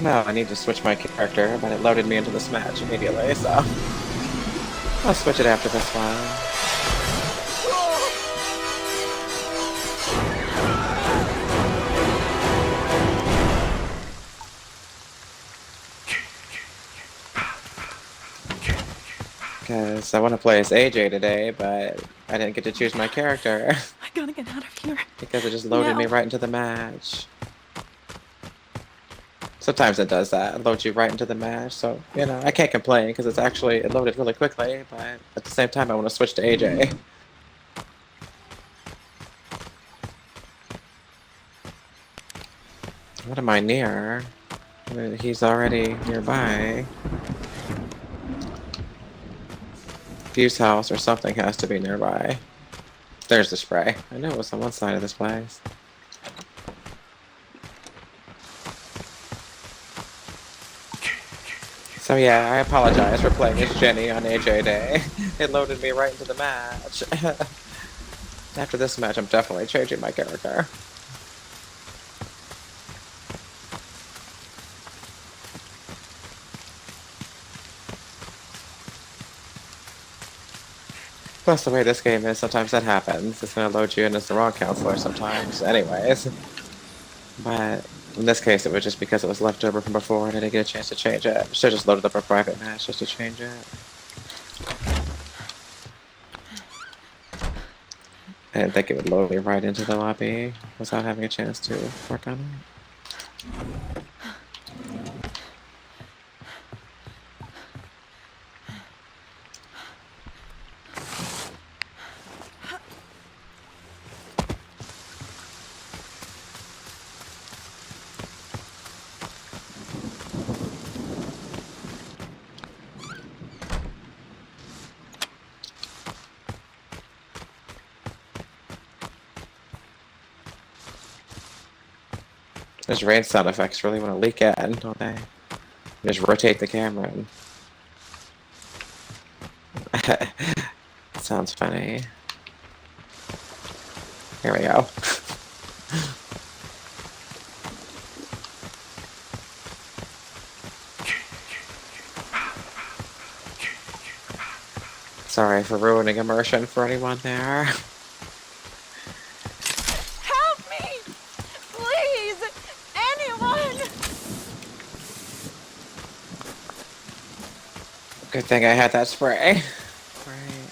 No, I need to switch my character, but it loaded me into this match immediately, so I'll switch it after this one. Because I want to play as AJ today, but I didn't get to choose my character I gotta get out of here. because it just loaded me right into the match. Sometimes it does that, it loads you right into the match, so, you know, I can't complain because it loaded really quickly, but at the same time I want to switch to AJ. What am I near? He's already nearby. Fuse house or something has to be nearby. There's the spray. I knew it was on one side of this place. So yeah, I apologize for playing as Jenny on AJ Day. It loaded me right into the match. After this match, I'm definitely changing my character. Plus, the way this game is, sometimes that happens. It's gonna load you in as the wrong counselor sometimes, anyways. But in this case, it was just because it was left over from before and I didn't get a chance to change it. Should've just loaded up a private match just to change it. I didn't think it would load me right into the lobby without having a chance to work on it. Those rain sound effects really want to leak in, don't they? Just rotate the camera. Sounds funny. Here we go. Sorry for ruining immersion for anyone there. Help me! Please! Anyone! Good thing I had that spray. Right.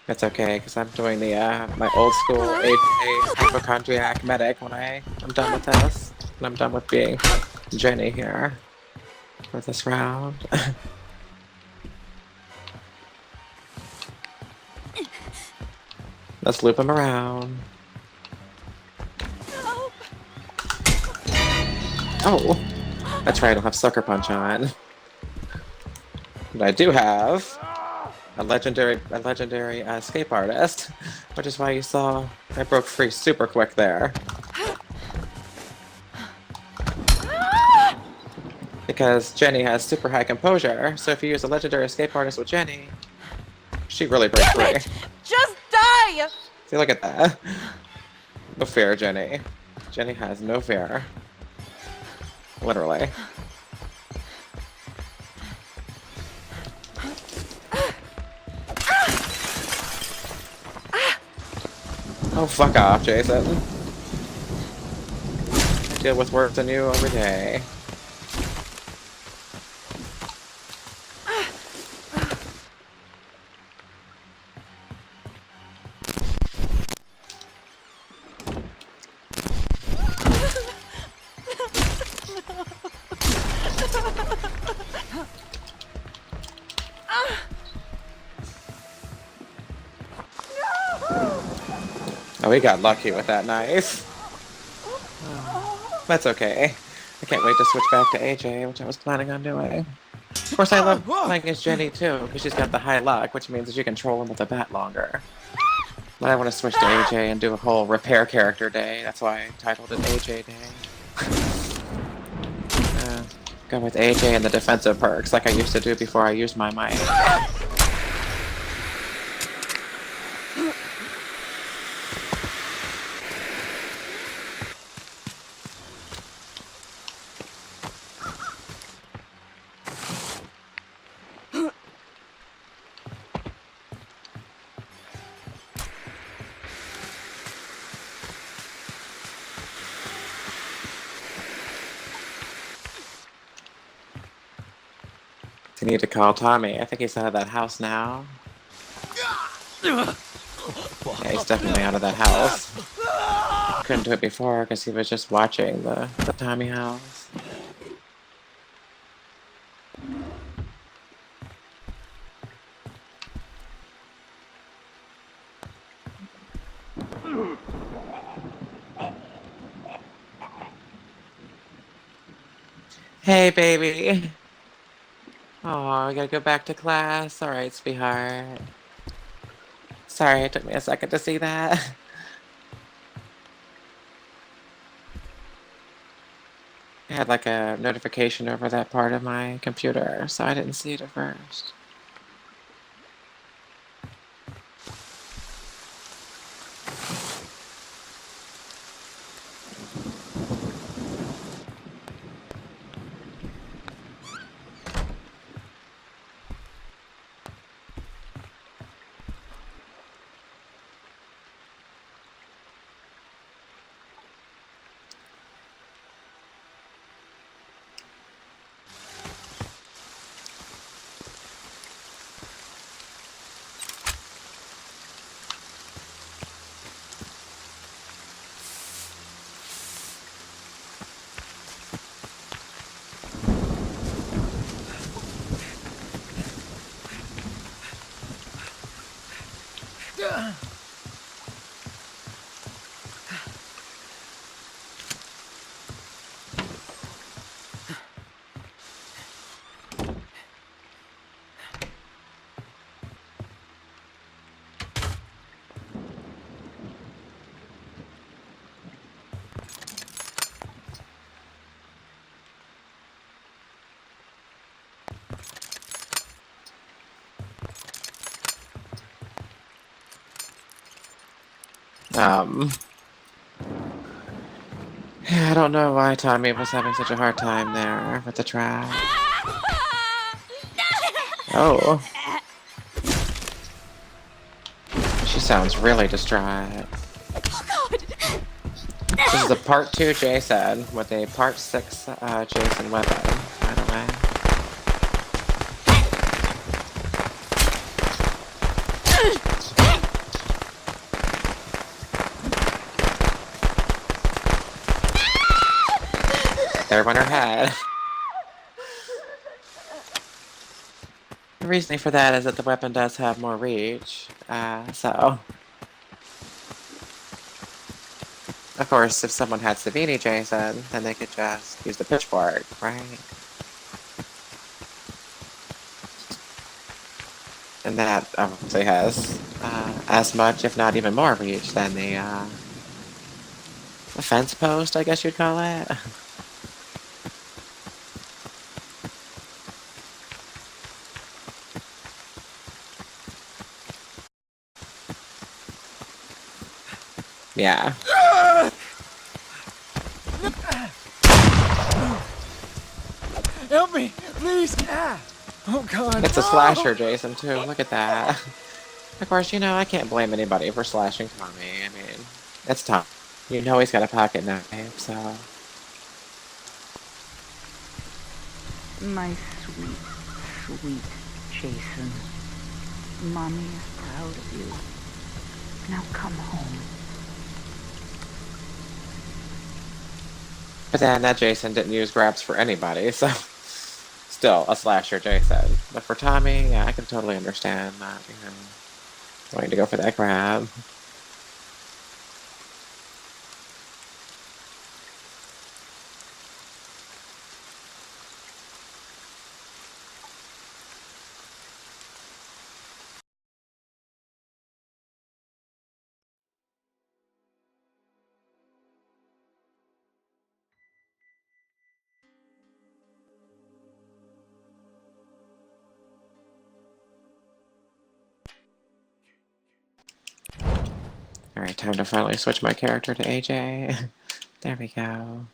That's okay, because I'm doing the my old school AJ hypochondriac medic when I'm done with this. When I'm done with being Jenny here for this round. Let's loop him around. Help! Oh, that's right, I don't have Sucker Punch on. But I do have a legendary escape artist, which is why you saw I broke free super quick there. Because Jenny has super high composure, so if you use a legendary escape artist with Jenny, she really breaks free. Just die! See, look at that. No fear, Jenny. Jenny has no fear. Literally. Oh, fuck off, Jason. I deal with worse than you every day. Oh, we got lucky with that knife. That's okay. I can't wait to switch back to AJ, which I was planning on doing. Of course, I love playing as Jenny too, because she's got the high luck, which means that you control him with a bat longer. But I want to switch to AJ and do a whole repair character day. That's why I titled it AJ Day. Go with AJ and the defensive perks, like I used to do before I used my mic. need to call Tommy. I think he's out of that house now. Yeah, he's definitely out of that house. Couldn't do it before because he was just watching the Tommy house. Hey, baby. Oh, I gotta go back to class. All right, sweetheart. Sorry, it took me a second to see that. I had like a notification over that part of my computer, so I didn't see it at first. Yeah, I don't know why Tommy was having such a hard time there with the trap. Oh. She sounds really distraught. This is a part 2 Jason with a part 6 Jason weapon, by the way. There went her head. The reasoning for that is that the weapon does have more reach, so... Of course, if someone had Savini Jason, then they could just use the pitchfork, right? And that obviously has as much, if not even more reach than the fence post, I guess you'd call it. Yeah. Help me, please! Oh God! It's a slasher, Jason, too. Look at that. Of course, you know, I can't blame anybody for slashing Tommy. I mean, it's Tom. You know he's got a pocket knife, so... My sweet, sweet Jason. Mommy is proud of you. Now come home. But then that Jason didn't use grabs for anybody, so... Still, a slasher Jason. But for Tommy, yeah, I can totally understand that, you know, wanting to go for that grab. Alright, time to finally switch my character to AJ. There we go.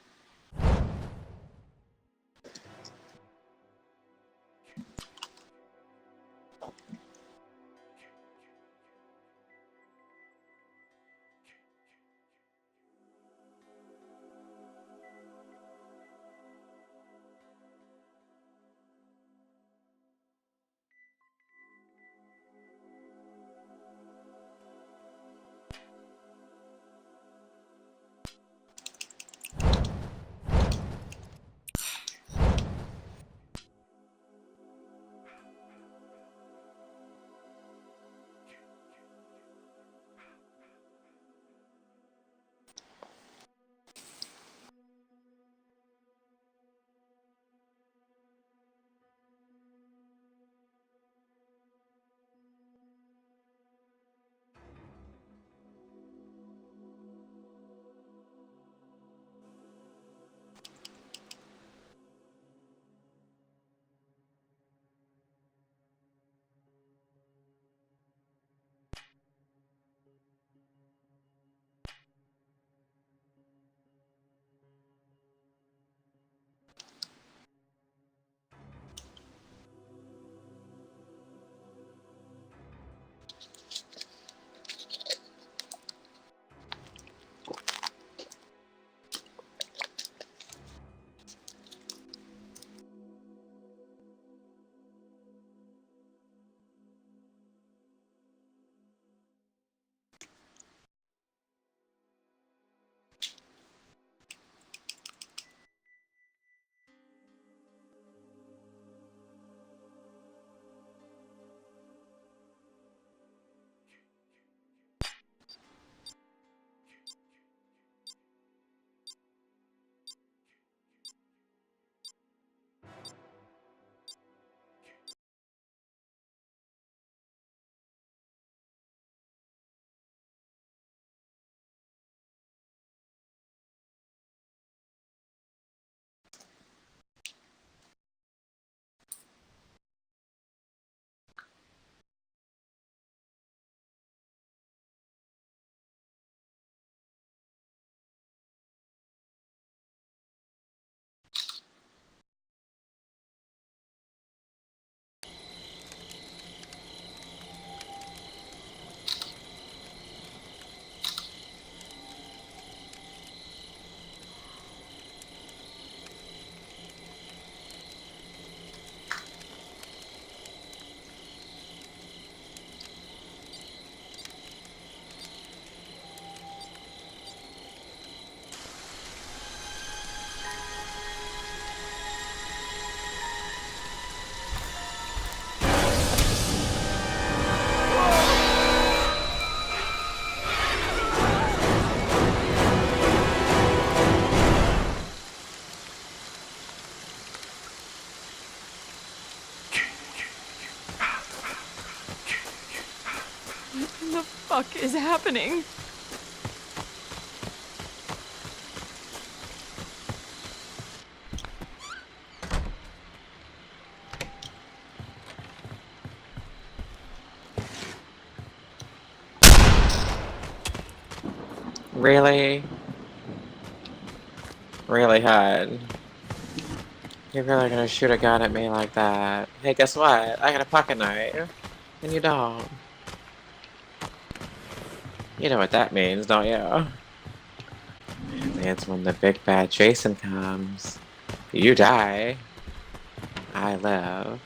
fuck is happening? Really? Really, Hud? You're really gonna shoot a gun at me like that? Hey, guess what? I got a pocket knife. And you don't. You know what that means, don't you? It's when the big bad Jason comes. You die. I live.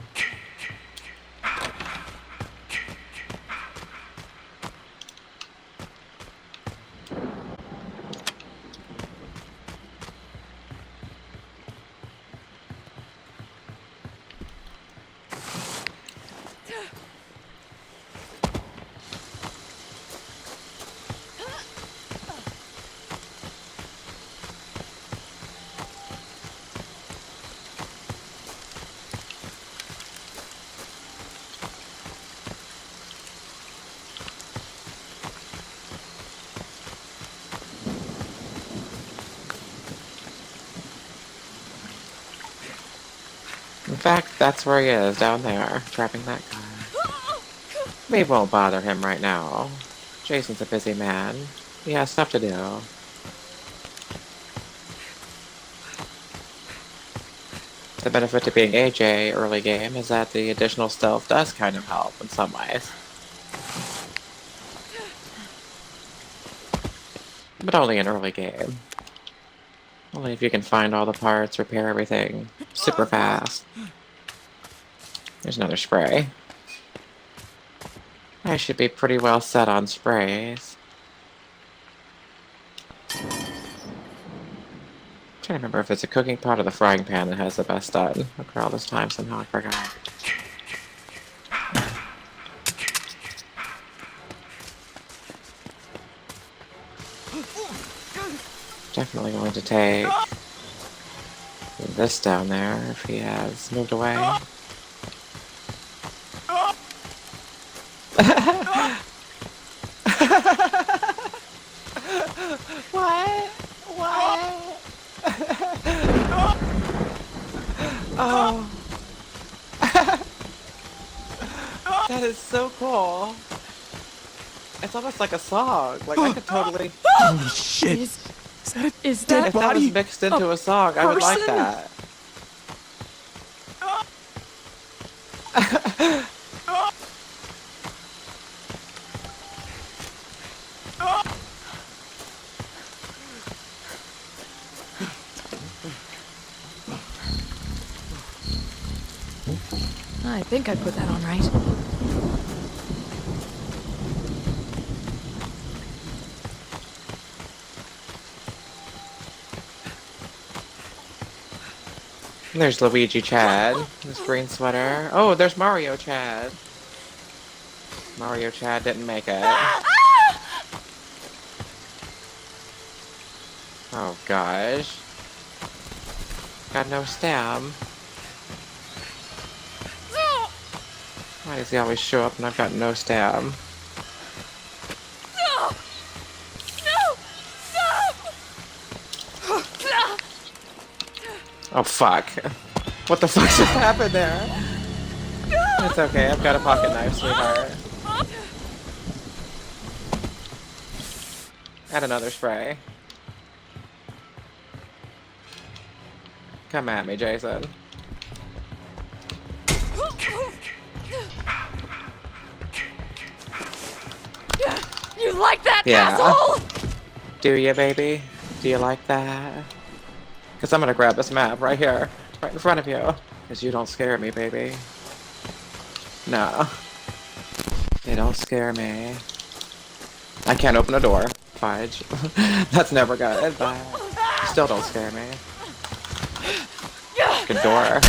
In fact, that's where he is, down there, trapping that guy. We won't bother him right now. Jason's a busy man. He has stuff to do. The benefit to being AJ early game is that the additional stealth does kind of help in some ways. But only in early game. Only if you can find all the parts, repair everything super fast. There's another spray. I should be pretty well set on sprays. I'm trying to remember if it's a cooking pot or the frying pan that has the best stun. After all this time, somehow I forgot. Definitely going to take this down there if he has moved away. What? What? Oh. That is so cool. It's almost like a song. Like, I could totally... Holy shit! Is that If that was mixed into a song, I would like person? that. I think I put that on right. There's Luigi Chad, his green sweater. Oh, there's Mario Chad. Mario Chad didn't make it. Oh gosh. Got no stam. Why does he always show up and I've got no stam? No! No! No! Oh fuck. What the fuck just happened there? It's okay, I've got a pocket knife, sweetheart. Add another spray. Come at me, Jason. You like that, Yeah. asshole? Do you, baby? Do you like that? Because I'm gonna grab this map right here, right in front of you. Because you don't scare me, baby. No. They don't scare me. I can't open a door. Fudge. That's never good, but still don't scare me. Good door.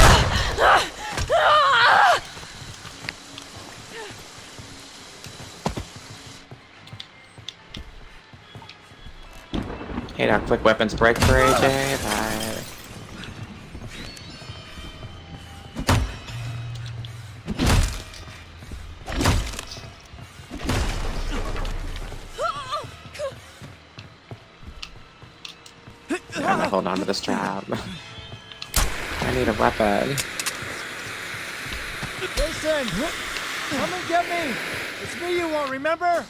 Hate how quick weapons break for AJ, but... onto this trap. I need a weapon. Jason! Come and get me! It's me you want, remember?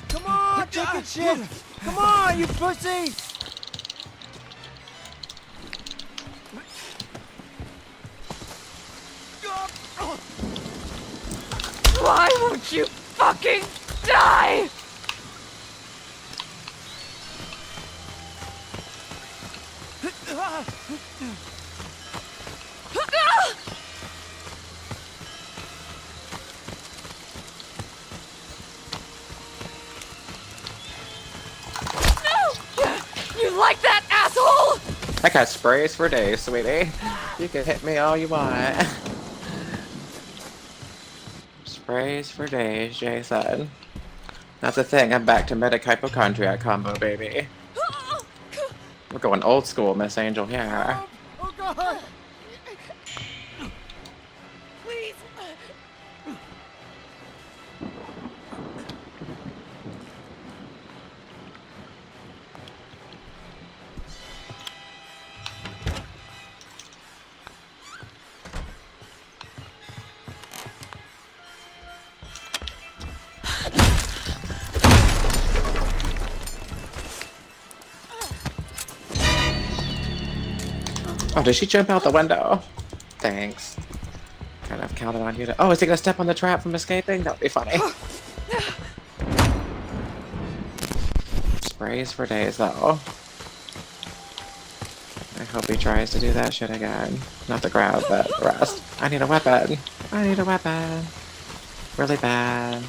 Come on, take a shit! Come on, you pussy! Why won't you fucking die? You like that, asshole? I got sprays for days, sweetie. You can hit me all you want. Sprays for days, Jay said. That's the thing, I'm back to medic hypochondriac combo, baby. We're going old school, Miss Angel here. Oh God! Please. Oh, did she jump out the window? Thanks. Kind of counted on you to. Oh, is he gonna step on the trap from escaping? That would be funny. Sprays for days, though. I hope he tries to do that shit again. Not the grab, but the rest. I need a weapon. I need a weapon. Really bad.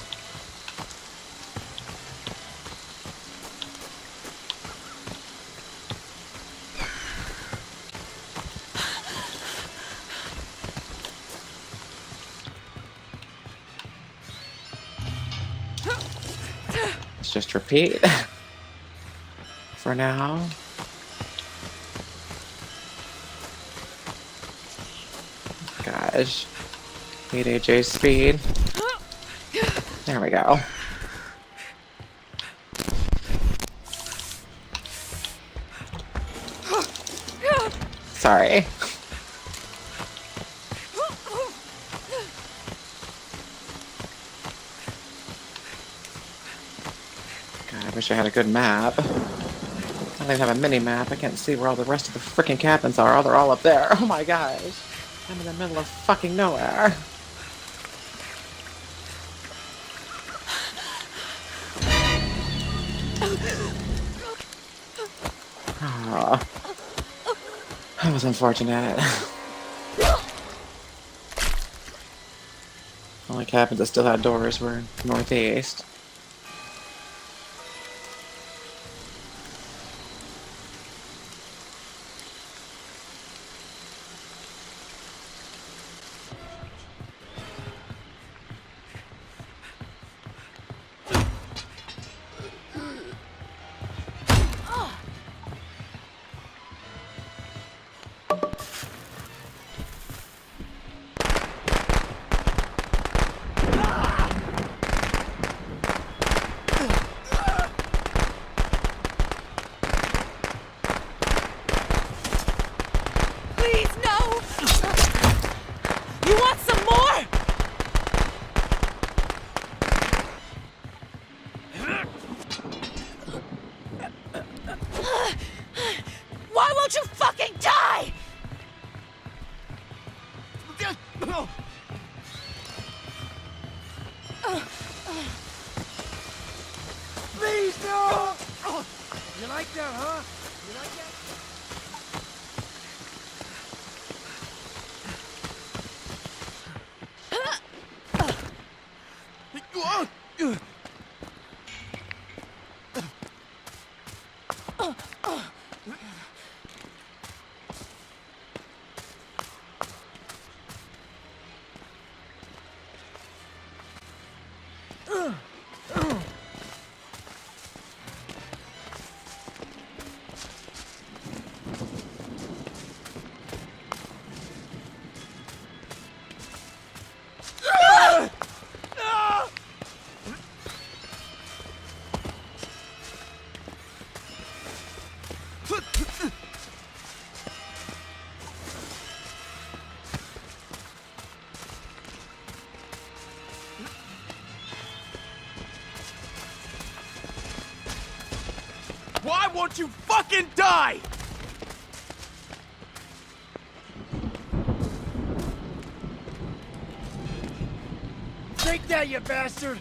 Let's just repeat. For now. Gosh. Need AJ's speed. There we go. Sorry. God, I wish I had a good map. I don't even have a mini map. I can't see where all the rest of the freaking cabins are. Oh, they're all up there. Oh my gosh. I'm in the middle of fucking nowhere. Oh, that was unfortunate. Only cabins that still had doors were northeast. Please, no! You want some more? Why won't you fucking die? Please, no! You like that, huh? You like that? Why won't you fucking die? Take that, you bastard!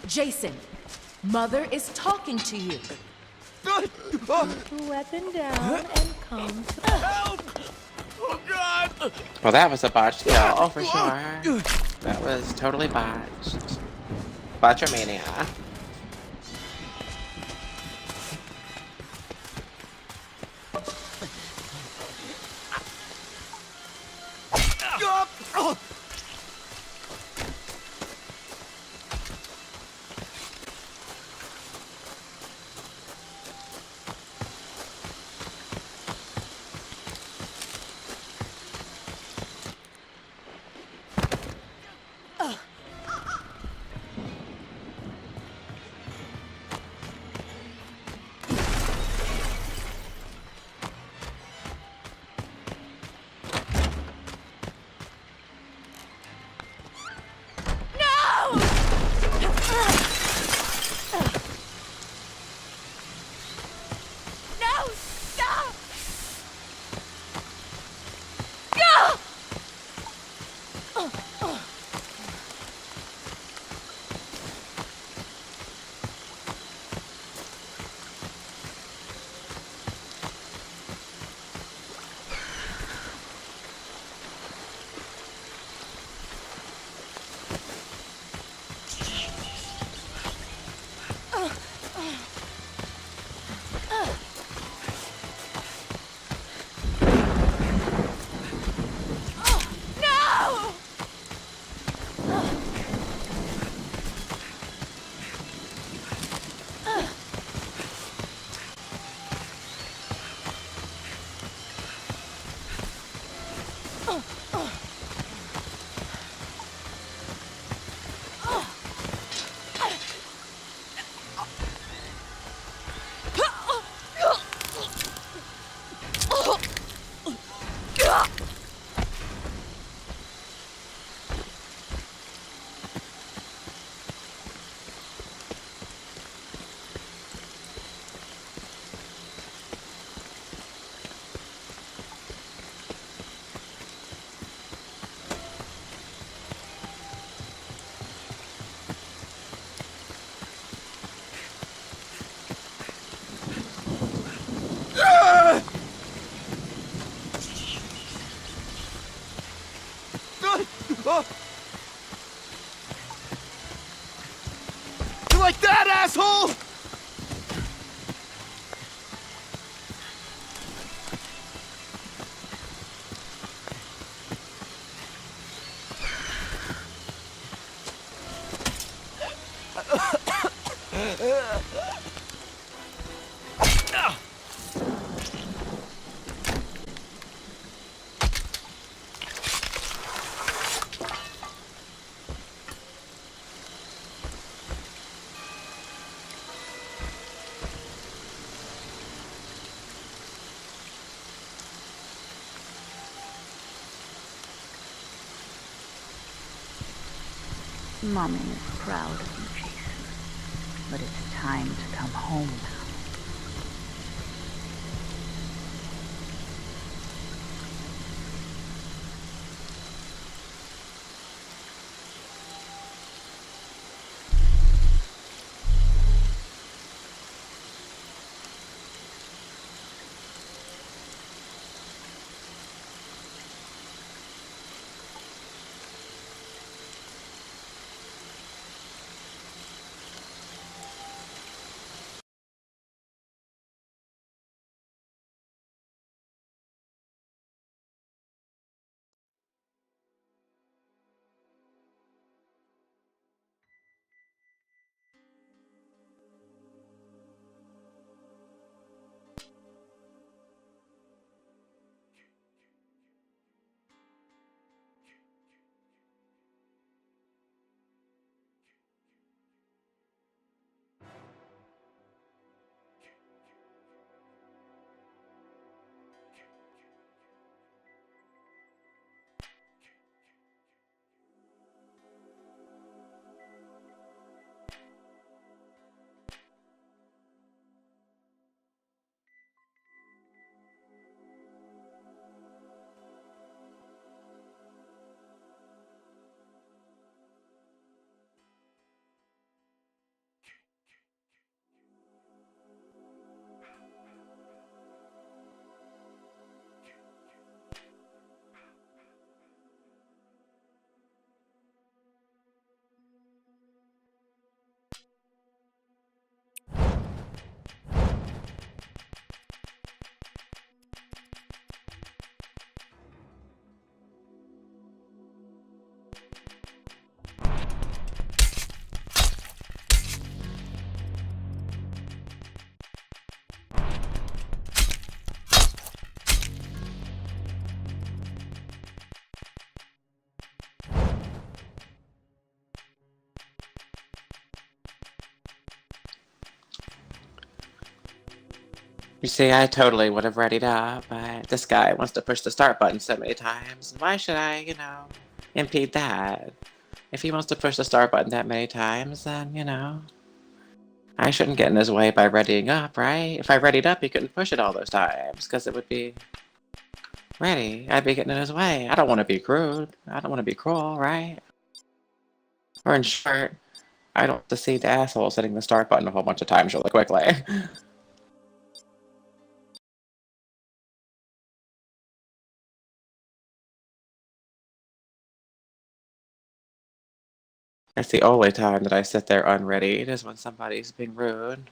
Jason, Mother is talking to you. Weapon down and come to... Help! Oh God! Well, that was a botched kill. Oh, for sure. That was totally botched. Botchamania. No! Stop! Go! No! You like that, asshole? Mommy is proud of you, Jason. But it's time to come home now. You see, I totally would have readied up, but this guy wants to push the start button so many times. And why should I, impede that? If he wants to push the start button that many times, then, I shouldn't get in his way by readying up, right? If I readied up, he couldn't push it all those times, because it would be ready. I'd be getting in his way. I don't want to be crude. I don't want to be cruel, right? Or in short, I don't want to see the asshole hitting the start button a whole bunch of times really quickly. That's the only time that I sit there unreadied is when somebody's being rude.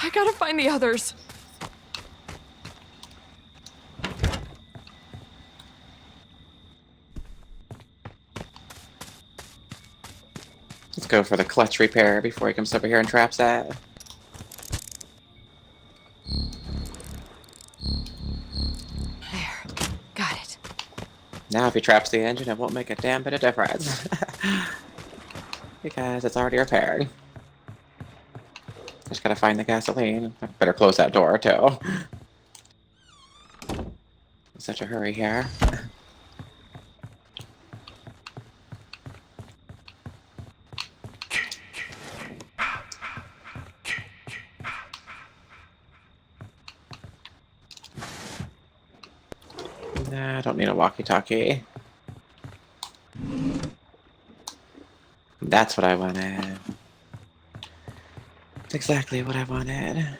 I gotta find the others. Let's go for the clutch repair before he comes over here and traps that. There. Got it. Now if he traps the engine, it won't make a damn bit of difference. Because it's already repaired. Just gotta find the gasoline. I better close that door, too. In such a hurry here. Nah, I don't need a walkie-talkie. That's what I wanted. That's exactly what I wanted.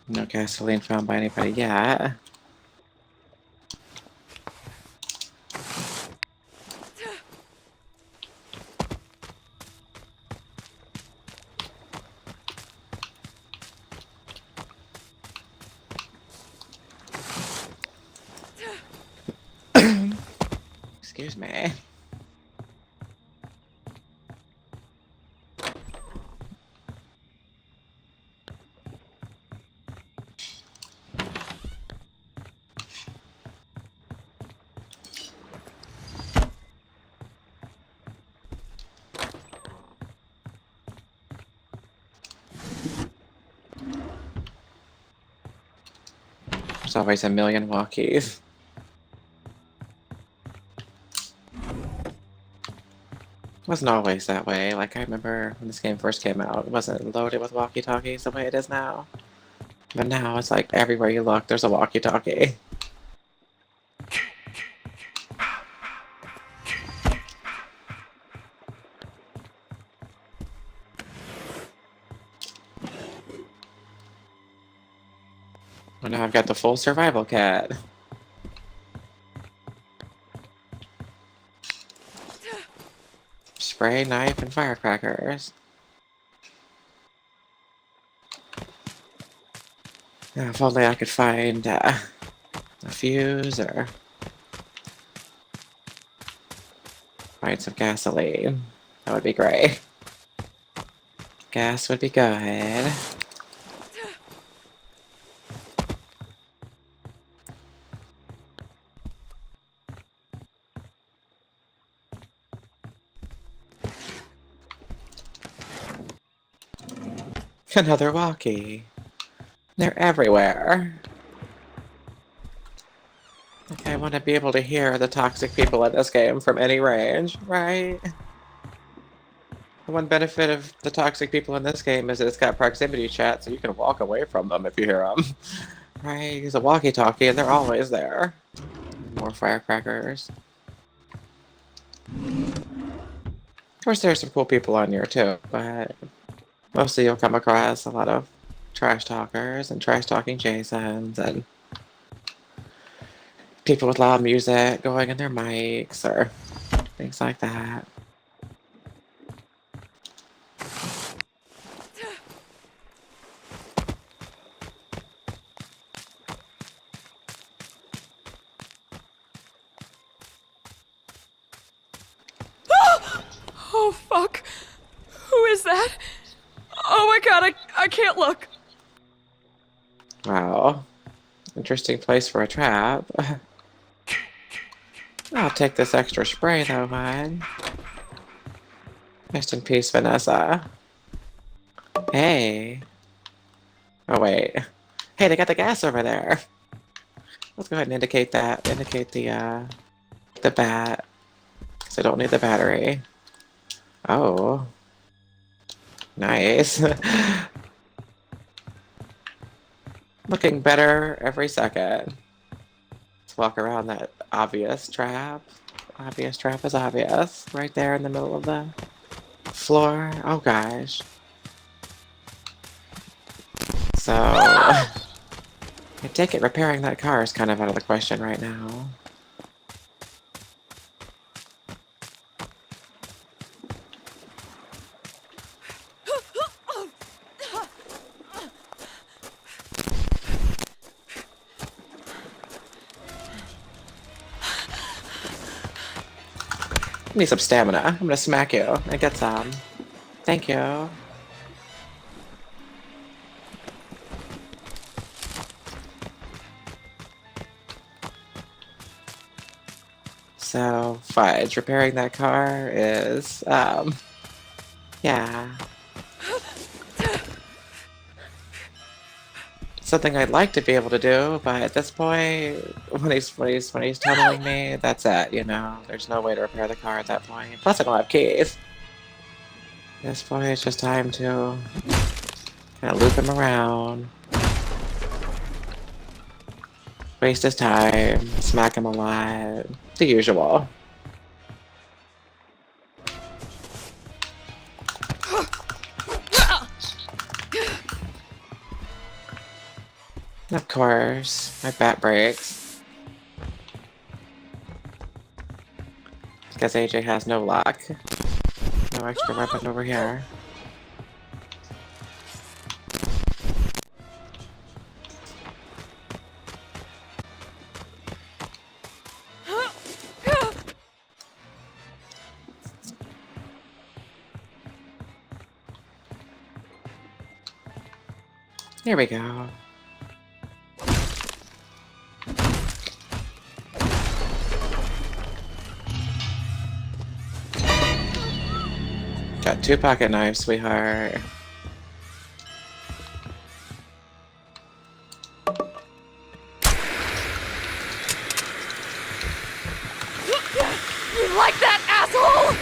No gasoline found by anybody yet. Excuse me. There's always a million walkies. It wasn't always that way. Like, I remember when this game first came out, it wasn't loaded with walkie-talkies the way it is now. But now it's like everywhere you look, there's a walkie-talkie. Well, now I've got the full survival kit. Spray, knife, and firecrackers. Now, if only I could find a fuse or find some gasoline. That would be great. Gas would be good. Another walkie. They're everywhere. Like, I want to be able to hear the toxic people in this game from any range, right? The one benefit of the toxic people in this game is that it's got proximity chat, so you can walk away from them if you hear them. Right? Use a walkie-talkie and they're always there. More firecrackers. Of course, there's some cool people on here too, but mostly you'll come across a lot of trash talkers and trash talking Jasons and people with loud music going in their mics or things like that. Oh, fuck. Who is that? Oh my god, I can't look. Wow. Interesting place for a trap. I'll take this extra spray though, man. Rest in peace, Vanessa. Hey. Oh, wait. Hey, they got the gas over there. Let's go ahead and indicate that. Indicate the bat. Because I don't need the battery. Oh. Nice. Looking better every second. Let's walk around that obvious trap. Obvious trap is obvious. Right there in the middle of the floor. Oh gosh. So, I take it repairing that car is kind of out of the question right now. I need some stamina. I'm gonna smack you. I get some. Thank you. So, fudge. Repairing that car is, yeah. Something I'd like to be able to do, but at this point, when he's tunneling me, that's it, you know? There's no way to repair the car at that point. Plus, I don't have keys. At this point, it's just time to kind of loop him around. Waste his time, smack him a lot. The usual. Of course, my bat breaks. Because AJ has no luck. No extra weapon over here. Here we go. Got 2 pocket knives, sweetheart. You like that, asshole?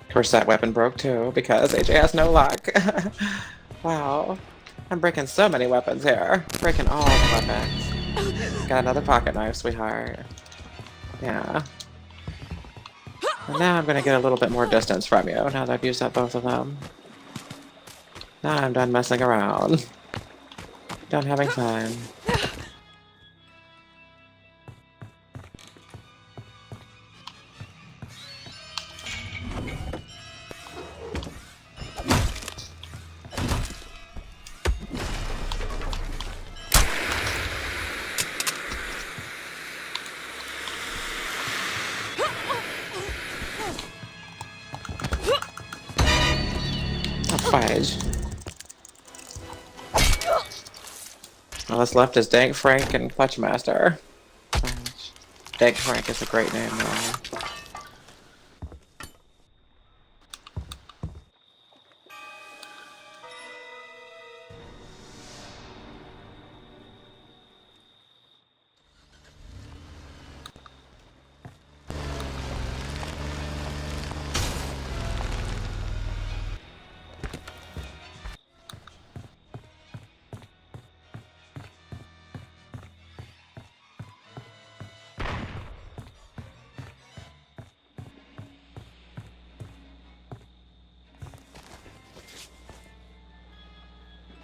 Of course, that weapon broke too, because AJ has no luck. Wow. I'm breaking so many weapons here. Breaking all the weapons. Got another pocket knife, sweetheart. Yeah. And now I'm gonna get a little bit more distance from you, now that I've used up both of them. Now I'm done messing around. Done having fun. Fudge. All that's left is Dank Frank and Clutchmaster. Fudge. Dank Frank is a great name, though.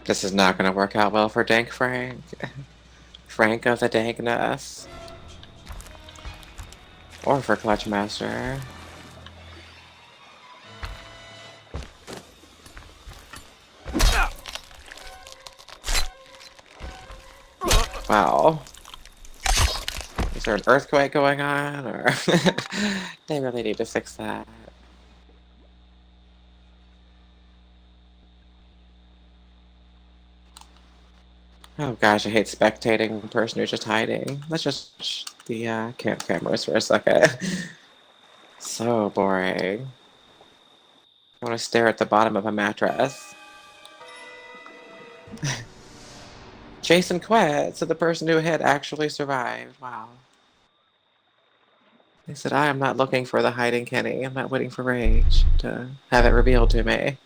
This is not gonna work out well for Dank Frank. Frank of the Dankness. Or for Clutchmaster. Wow. Is there an earthquake going on? Or they really need to fix that. Oh gosh, I hate spectating the person who's just hiding. Let's just shh the camp cameras for a second. So boring. I want to stare at the bottom of a mattress. Jason quit, so the person who had actually survived. Wow. They said, I am not looking for the hiding Kenny. I'm not waiting for Rage to have it revealed to me.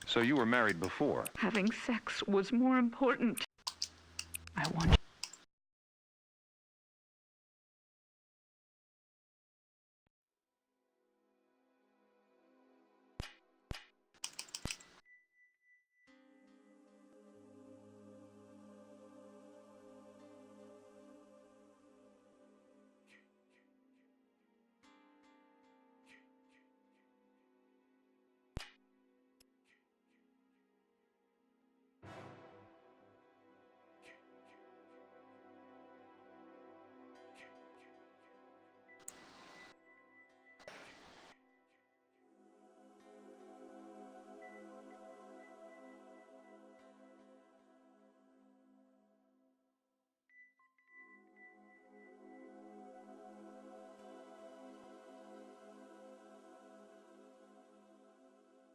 So you were married before? Having sex was more important. I want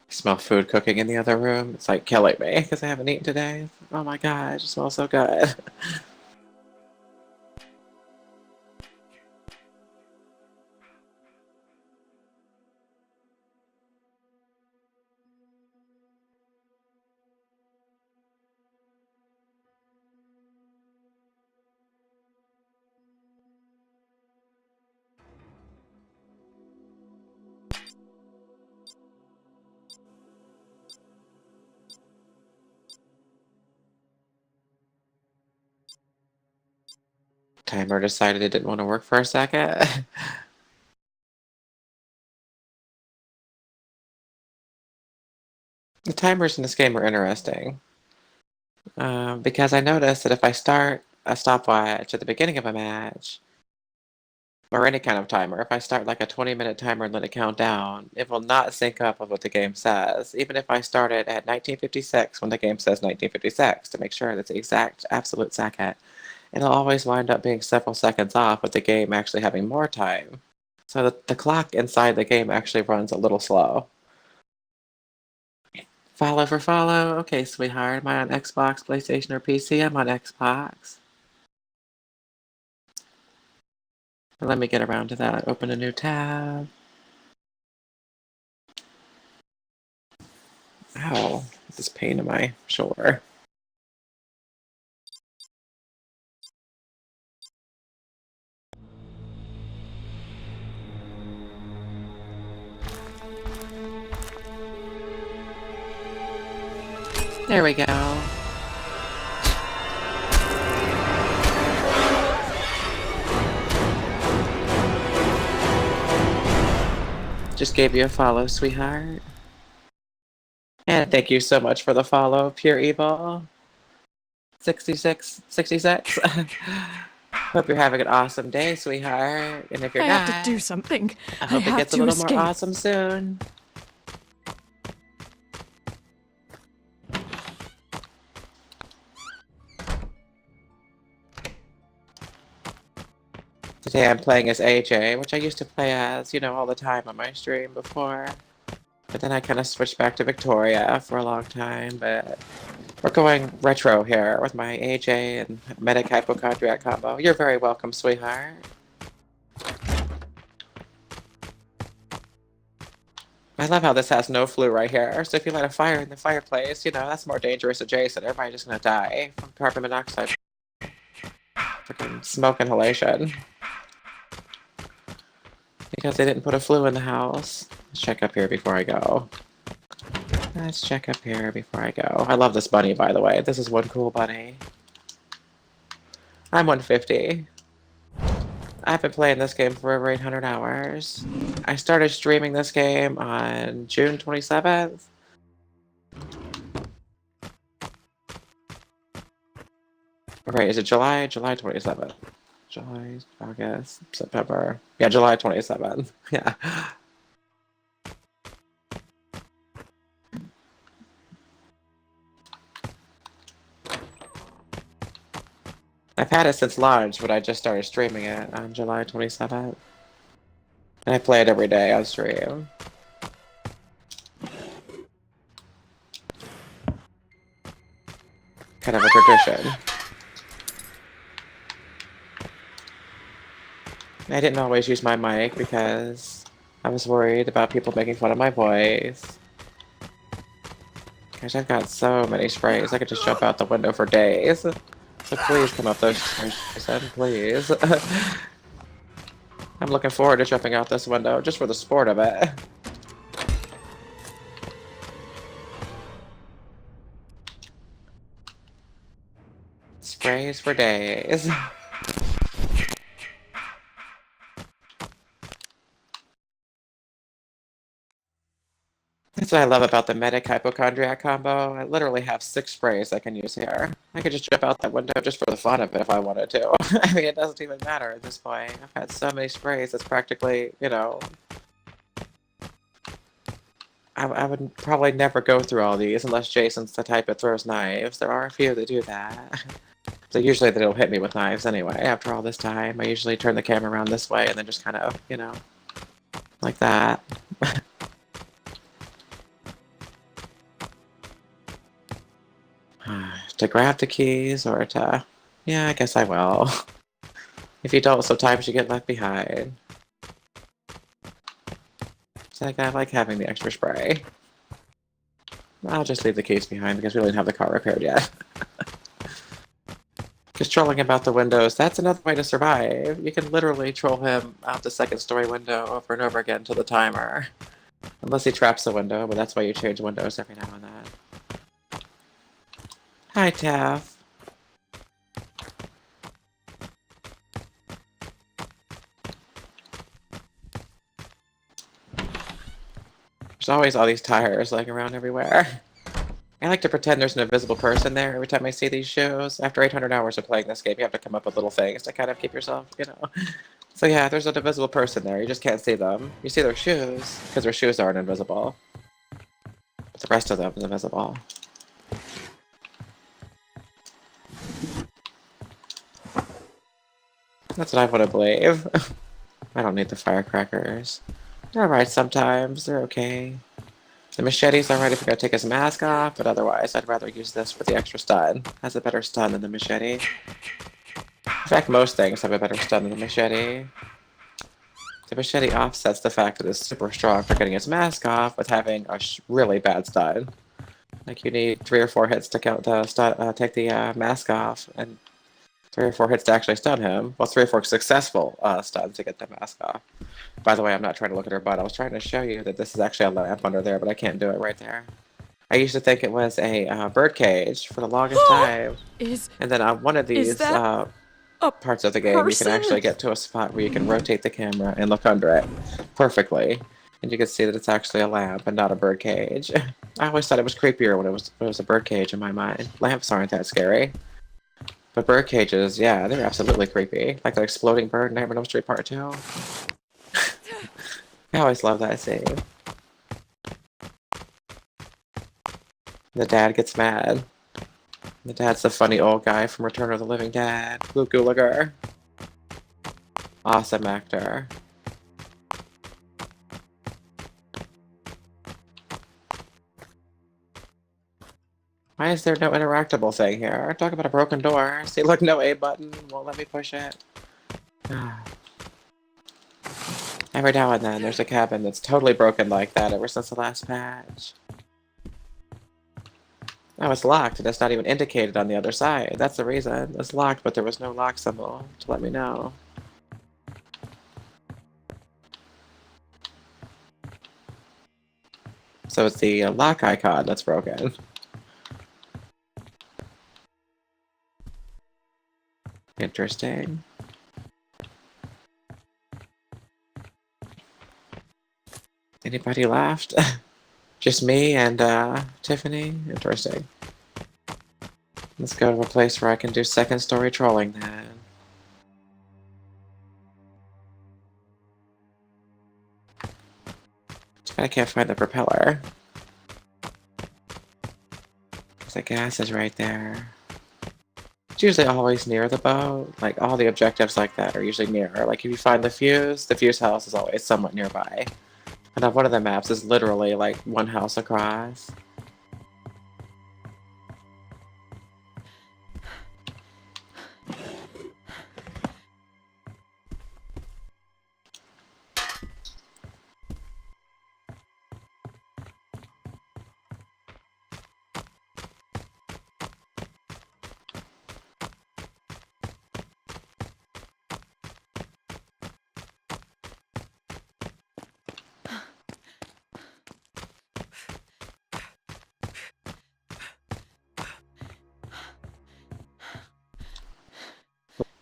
I smell food cooking in the other room. It's like killing me because I haven't eaten today. Oh my god, it just smells so good. Timer decided it didn't want to work for a second. The timers in this game are interesting. Because I noticed that if I start a stopwatch at the beginning of a match, or any kind of timer, if I start like a 20-minute timer and let it count down, it will not sync up with what the game says. Even if I start it at 1956 when the game says 1956 to make sure that's the exact absolute second, it'll always wind up being several seconds off with the game actually having more time. So the clock inside the game actually runs a little slow. Follow for follow. Okay, sweetheart. Am I on Xbox, PlayStation, or PC? I'm on Xbox. Let me get around to that. Open a new tab. Ow, this pain in my shoulder. There we go. Just gave you a follow, sweetheart. And thank you so much for the follow, Pure Evil. 66. Hope you're having an awesome day, sweetheart. And if you're I not, have to do something. I hope it have gets a to little escape. more awesome soon. Today I'm playing as AJ, which I used to play as, you know, all the time on my stream before. But then I kind of switched back to Victoria for a long time, but we're going retro here with my AJ and Medic Hypochondriac combo. You're very welcome, sweetheart. I love how this has no flue right here, so if you light a fire in the fireplace, you know, that's more dangerous adjacent. Everybody's just gonna die from carbon monoxide. Freaking smoke inhalation. Because they didn't put a flue in the house. Let's check up here before I go. Let's check up here before I go. I love this bunny, by the way. This is one cool bunny. I'm 150. I've been playing this game for over 800 hours. I started streaming this game on June 27th. Right, is it July? July 27th. July, August, September. Yeah, July 27th. Yeah. I've had it since launch, but I just started streaming it on July 27th. And I play it every day on stream. Kind of a tradition. I didn't always use my mic because I was worried about people making fun of my voice. Gosh, I've got so many sprays. I could just jump out the window for days. So please come up those stairs, Jason, please. I'm looking forward to jumping out this window just for the sport of it. Sprays for days. That's what I love about the Medic Hypochondriac combo. I literally have 6 sprays I can use here. I could just jump out that window just for the fun of it if I wanted to. I mean, it doesn't even matter at this point. I've had so many sprays, it's practically, you know... I would probably never go through all these unless Jason's the type that throws knives. There are a few that do that. So usually they don't hit me with knives anyway. After all this time, I usually turn the camera around this way and then just kind of, you know, like that. To grab the keys or to... Yeah, I guess I will. If you don't, sometimes you get left behind. So I like having the extra spray. I'll just leave the keys behind because we don't have the car repaired yet. Just trolling him out the windows, that's another way to survive. You can literally troll him out the second story window over and over again to the timer. Unless he traps the window, but that's why you change windows every now and then. Hi, Taff. There's always all these tires like around everywhere. I like to pretend there's an invisible person there every time I see these shows. After 800 hours of playing this game, you have to come up with little things to kind of keep yourself, you know. So yeah, there's an invisible person there. You just can't see them. You see their shoes, because their shoes aren't invisible. But the rest of them is invisible. That's what I want to believe. I don't need the firecrackers. They're alright sometimes. They're okay. The machete's alright if you're gonna take his mask off, but otherwise I'd rather use this for the extra stun. Has a better stun than the machete. In fact, most things have a better stun than the machete. The machete offsets the fact that it's super strong for getting its mask off with having a really bad stun. Like you need 3 or 4 hits to count to take the mask off, and 3 or 4 hits to actually stun him. Well, 3 or 4 successful stuns to get the mask off. By the way, I'm not trying to look at her butt. I was trying to show you that this is actually a lamp under there, but I can't do it right there. I used to think it was a birdcage for the longest time. And then on one of these parts of the game, you can actually get to a spot where you can rotate the camera and look under it perfectly. And you can see that it's actually a lamp and not a birdcage. I always thought it was creepier when it was a birdcage in my mind. Lamps aren't that scary. But bird cages, yeah, they're absolutely creepy. Like the exploding bird in Nightmare on Elm Street Part 2. I always love that scene. The dad gets mad. The dad's the funny old guy from Return of the Living Dead, Luke Gulager. Awesome actor. Why is there no interactable thing here? Talk about a broken door. See, look, no A button. Won't let me push it. Every now and then, there's a cabin that's totally broken like that ever since the last patch. Oh, it's locked, and it's not even indicated on the other side. That's the reason. It's locked, but there was no lock symbol to let me know. So it's the lock icon that's broken. Interesting. Anybody laughed? Just me and Tiffany? Interesting. Let's go to a place where I can do second story trolling then. I can't find the propeller. The gas is right there. It's usually always near the boat. Like, all the objectives like that are usually near. Like, if you find the fuse house is always somewhat nearby. And on one of the maps is literally, like, one house across.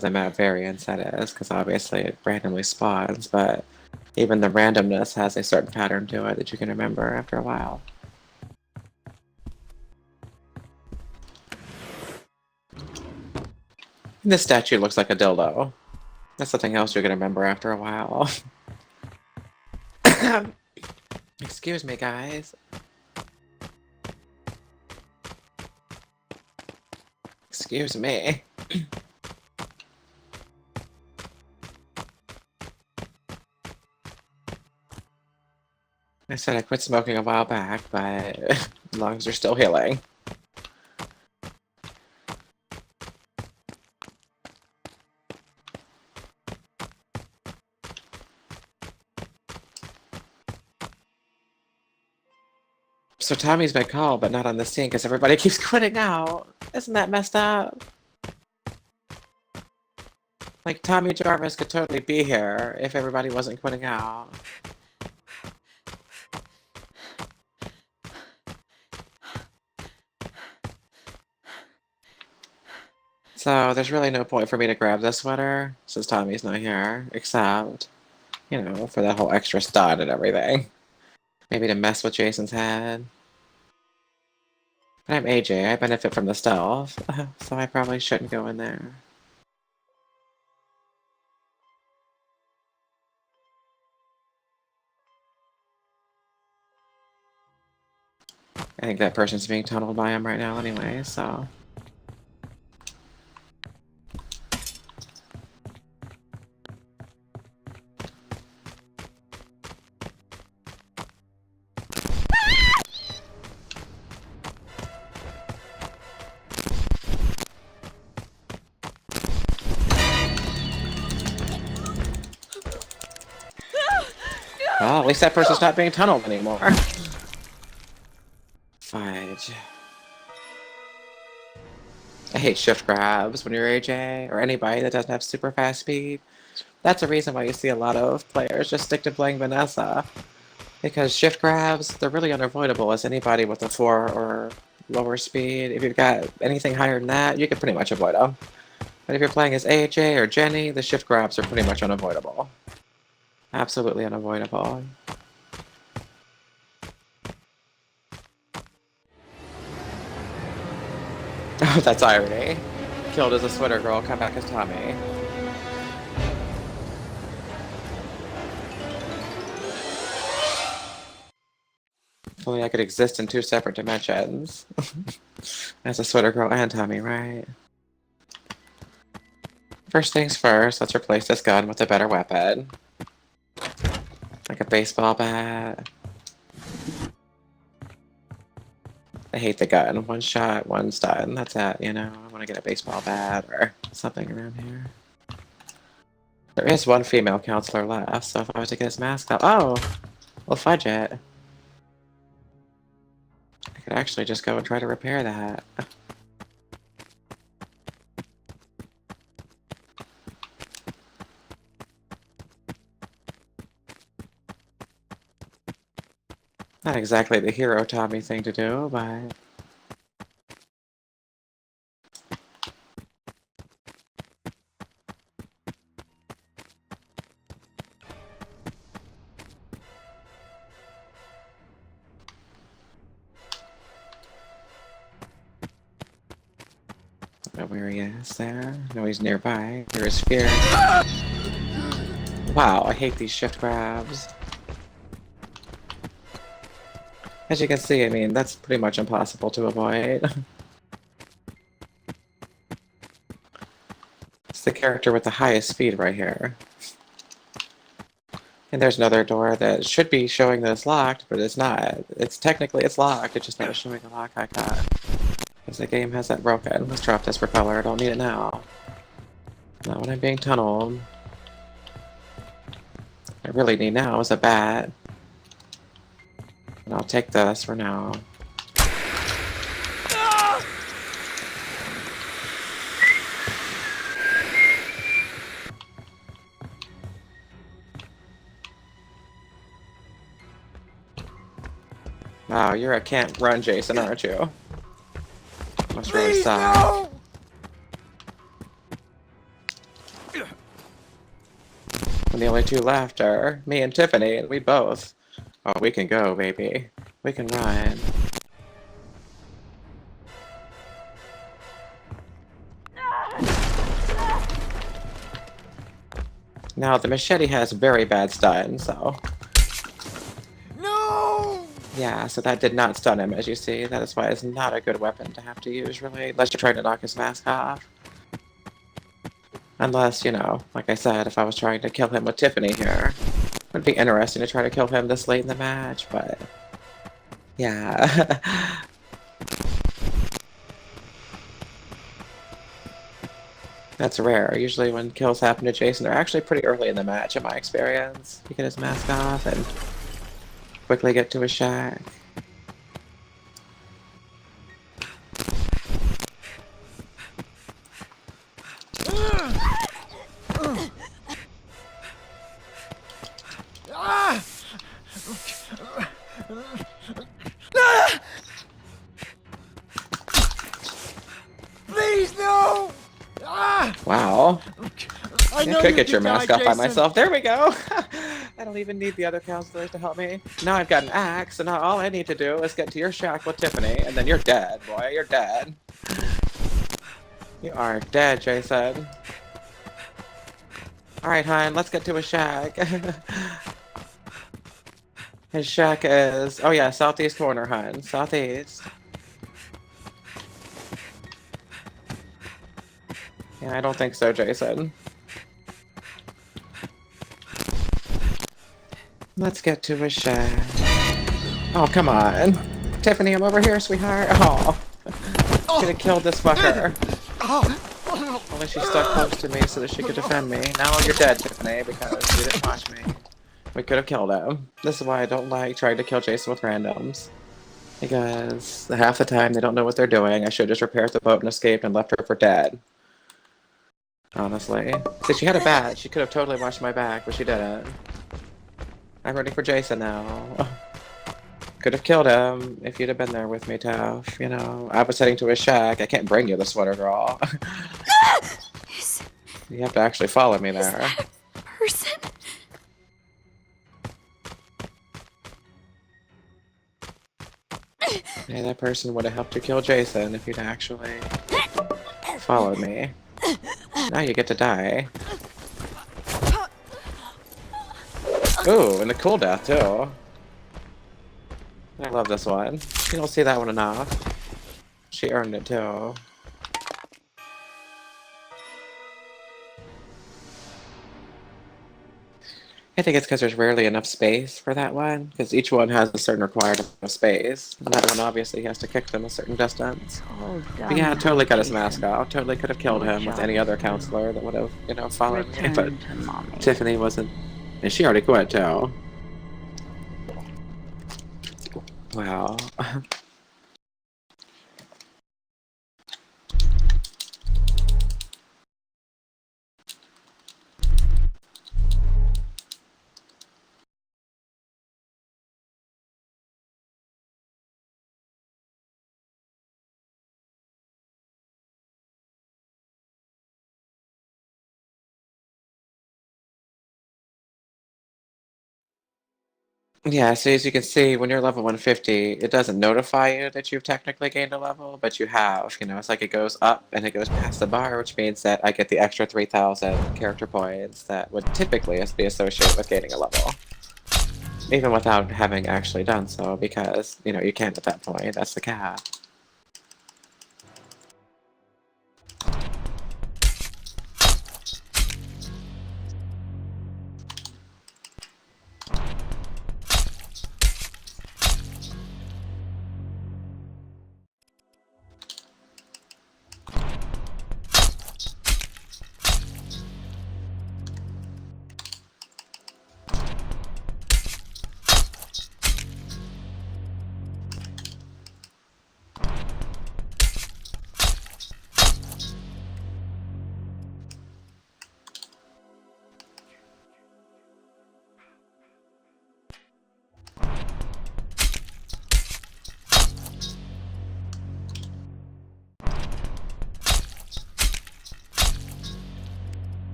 The map variance, that is, because obviously it randomly spawns, but even the randomness has a certain pattern to it that you can remember after a while. This statue looks like a dildo. That's something else you're gonna remember after a while. Excuse me, guys. Excuse me. I said I quit smoking a while back, but lungs are still healing. So Tommy's been called, but not on the scene because everybody keeps quitting out. Isn't that messed up? Like, Tommy Jarvis could totally be here if everybody wasn't quitting out. So there's really no point for me to grab this sweater since Tommy's not here, except, you know, for that whole extra stud and everything. Maybe to mess with Jason's head. But I'm AJ, I benefit from the stealth, so I probably shouldn't go in there. I think that person's being tunneled by him right now anyway, so... Well, at least that person's not being tunneled anymore. 5. Rage. I hate shift grabs when you're AJ, or anybody that doesn't have super fast speed. That's a reason why you see a lot of players just stick to playing Vanessa. Because shift grabs, they're really unavoidable as anybody with a 4 or lower speed. If you've got anything higher than that, you can pretty much avoid them. But if you're playing as AJ or Jenny, the shift grabs are pretty much unavoidable. Absolutely unavoidable. Oh, that's irony. Killed as a sweater girl, come back as Tommy. If only I could exist in 2 separate dimensions. As a sweater girl and Tommy, right? First things first, let's replace this gun with a better weapon. Like a baseball bat. I hate the gun. One shot, one's done. That's it, you know? I want to get a baseball bat or something around here. There is one female counselor left, so if I was to get his mask up... Oh! Well, fudge it. I could actually just go and try to repair that. Not exactly the hero Tommy thing to do, but... I don't know where he is there. No, he's nearby. There is fear. Wow, I hate these shift grabs. As you can see, I mean, that's pretty much impossible to avoid. It's the character with the highest speed right here. And there's another door that should be showing that it's locked, but it's not. It's locked, it's just not showing the lock icon. Because the game has that broken. Let's drop this propeller, I don't need it now. Not when I'm being tunneled. What I really need now is a bat. And I'll take this for now. Wow, you're a can't run Jason, aren't you? Must really suck. No! And the only 2 left are me and Tiffany, and we both. Oh, we can go, baby. We can run. Now, the machete has very bad stun, so... No! Yeah, so that did not stun him, as you see. That is why it's not a good weapon to have to use, really, unless you're trying to knock his mask off. Unless, you know, like I said, if I was trying to kill him with Tiffany here, it would be interesting to try to kill him this late in the match, but... Yeah. That's rare. Usually when kills happen to Jason, they're actually pretty early in the match, in my experience. You get his mask off and quickly get to his shack. Please, no! Wow. I know could you get your can mask die, off by Jason. myself. There we go. I don't even need the other counselors to help me. Now I've got an axe, so now all I need to do is get to your shack with Tiffany, and then you're dead, boy. You're dead. You are dead, Jason. Alright, hon, let's get to his shack. His shack is... Oh yeah, southeast corner, hon. Southeast. Yeah, I don't think so, Jason. Let's get to his shack. Oh, come on. Tiffany, I'm over here, sweetheart. Oh. Could have killed this fucker. Only she stuck close to me so that she could defend me. Now you're dead, Tiffany, because you didn't watch me. We could have killed him. This is why I don't like trying to kill Jason with randoms. Because half the time they don't know what they're doing. I should have just repaired the boat and escaped and left her for dead. Honestly. See, she had a bat. She could have totally watched my back, but she didn't. I'm ready for Jason now. Could have killed him if you'd have been there with me, Toph. You know, I was heading to his shack. I can't bring you the sweater, girl. You have to actually follow me there. Person? Yeah, that person would have helped you kill Jason if you'd actually followed me. Now you get to die. Ooh, and a cool death too. I love this one. You don't see that one enough. She earned it too. I think it's because there's rarely enough space for that one, because each one has a certain required amount of space. And that one obviously has to kick them a certain distance. But yeah, totally cut his mask off. Totally could have killed him with any other counselor that would have, you know, followed me. But Tiffany wasn't. And she already quit too. Wow. Yeah, so as you can see, when you're level 150, it doesn't notify you that you've technically gained a level, but you have. You know, it's like it goes up and it goes past the bar, which means that I get the extra 3,000 character points that would typically be associated with gaining a level. Even without having actually done so, because, you know, you can't at that point. That's the cap.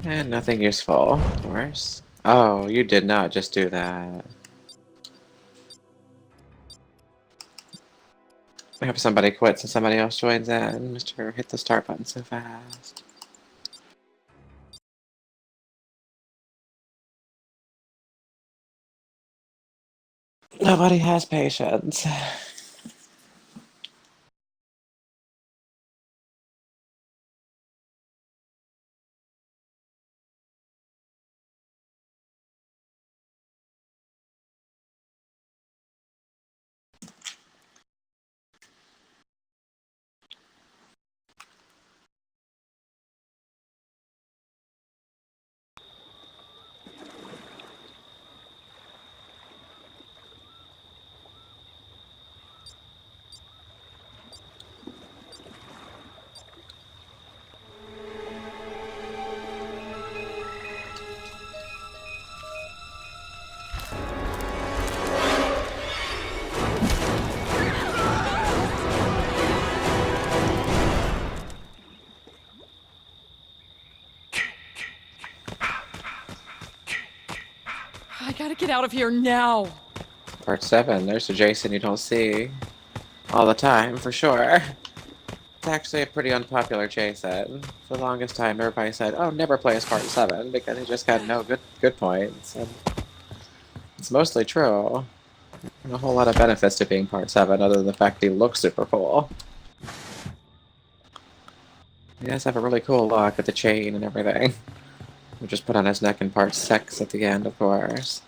And nothing useful, of course. Oh, you did not just do that. I hope somebody quits and somebody else joins in. Mr. Hit the start button so fast. Nobody has patience. I gotta get out of here now. Part 7, there's a Jason you don't see all the time, for sure. It's actually a pretty unpopular Jason. For the longest time, everybody said, oh, never play as Part 7, because he just got no good points. And it's mostly true. And a whole lot of benefits to being Part 7, other than the fact that he looks super cool. He does have a really cool look with the chain and everything. We just put on his neck in part 6 at the end, of course.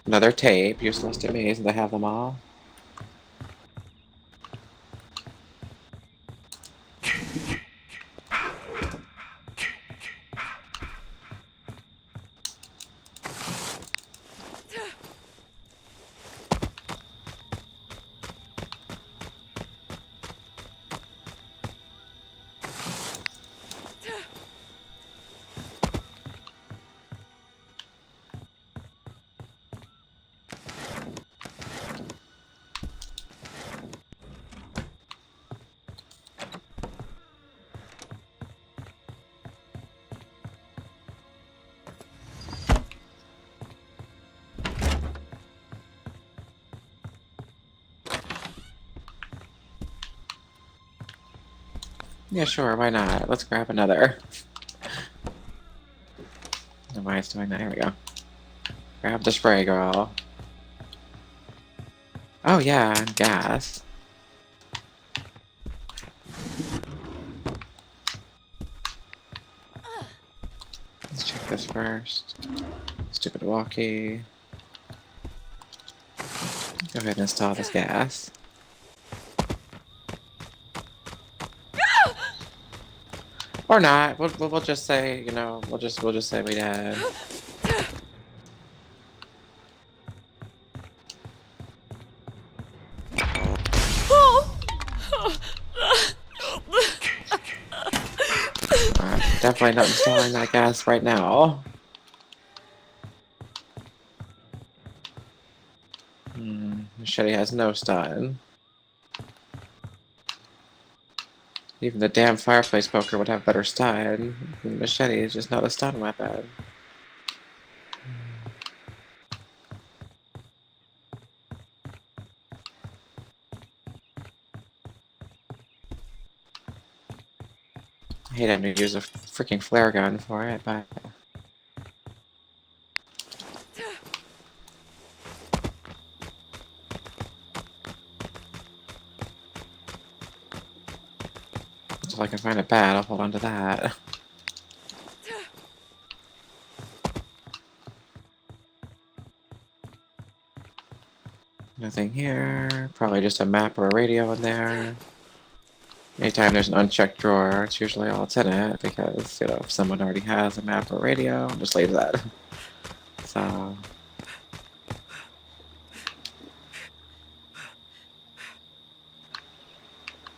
Another tape, useless to me since I have them all. Yeah, sure, why not? Let's grab another. Why it's doing that? Here we go. Grab the spray, girl. Oh yeah, and gas. Let's check this first. Stupid walkie. Go ahead and install this gas. Or not. We'll just say, you know, we'll just say we did. Definitely not installing that gas right now. Machete has no stun. Even the damn fireplace poker would have better stun. The machete is just not a stun weapon. I hate having to use a freaking flare gun for it, but... until I can find a bat, I'll hold on to that. Nothing here. Probably just a map or a radio in there. Anytime there's an unchecked drawer, it's usually all that's in it, because, you know, if someone already has a map or radio, I'll just leave that. So...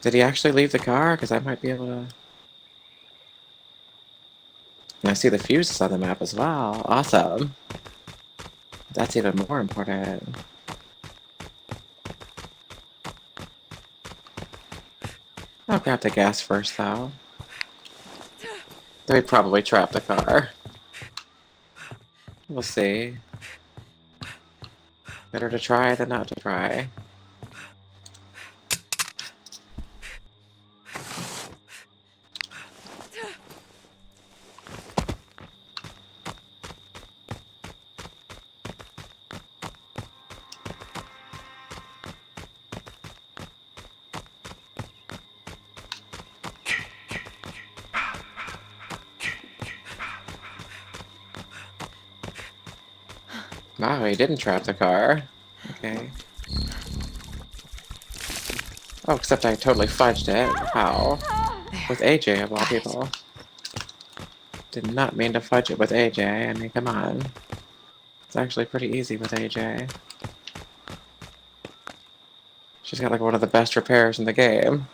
did he actually leave the car? Because I might be able to... and I see the fuses on the map as well. Awesome. That's even more important. I'll grab the gas first, though. They'd probably trap the car. We'll see. Better to try than not to try. Wow, he didn't trap the car. Okay. Oh, except I totally fudged it. How? With AJ, of all people. Did not mean to fudge it with AJ. I mean, come on. It's actually pretty easy with AJ. She's got like one of the best repairs in the game.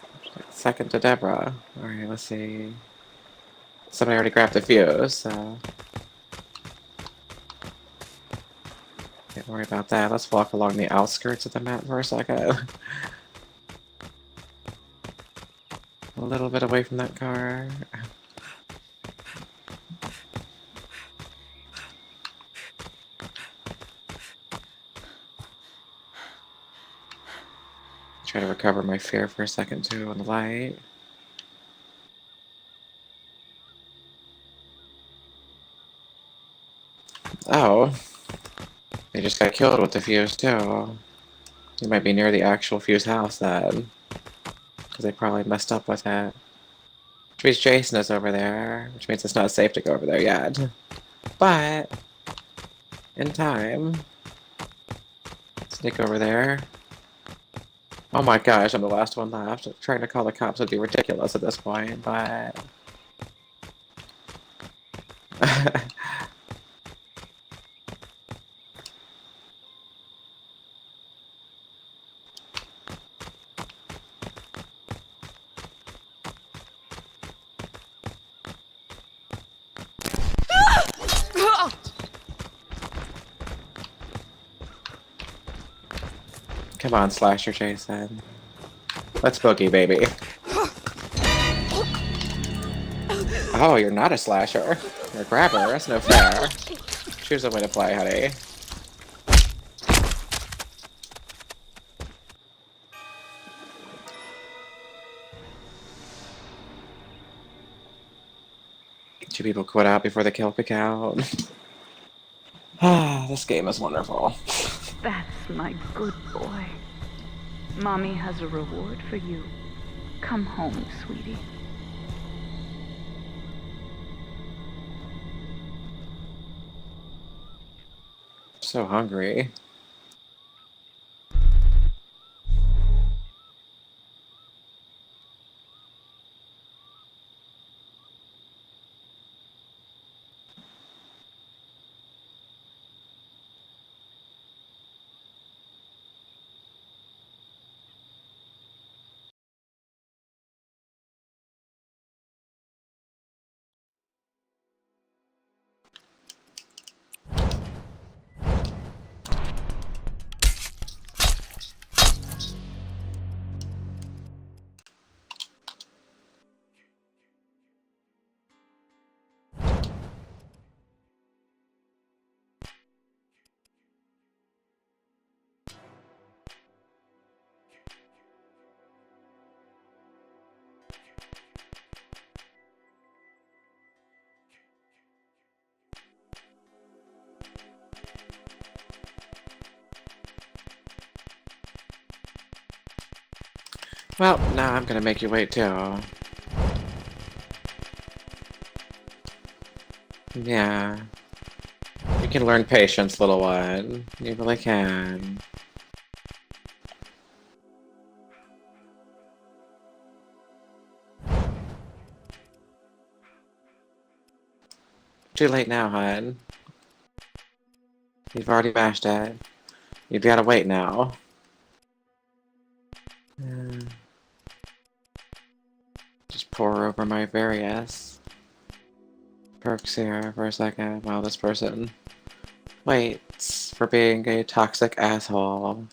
Second to Deborah. Alright, let's see. Somebody already grabbed the fuse, so... don't worry about that. Let's walk along the outskirts of the map for a second. A little bit away from that car. Try to recover my fear for a second too on the light. Oh. They just got killed with the fuse too. You might be near the actual fuse house then. because they probably messed up with it. Which means Jason is over there, which means it's not safe to go over there yet. But in time, sneak over there. Oh my gosh, I'm the last one left. Trying to call the cops would be ridiculous at this point, but... Come on, Slasher Jason. Let's boogie, baby. Oh, you're not a slasher. You're a grabber. That's no fair. Choose a way to play, honey. Two people quit out before the kill pick out. Ah, this game is wonderful. That's my good boy. Mommy has a reward for you. Come home, sweetie. So hungry. Well, now I'm gonna make you wait too. Yeah. You can learn patience, little one. You really can. Too late now, hon. You've already mashed it. You've gotta wait now. Just pour over my various perks here for a second while this person waits for being a toxic asshole.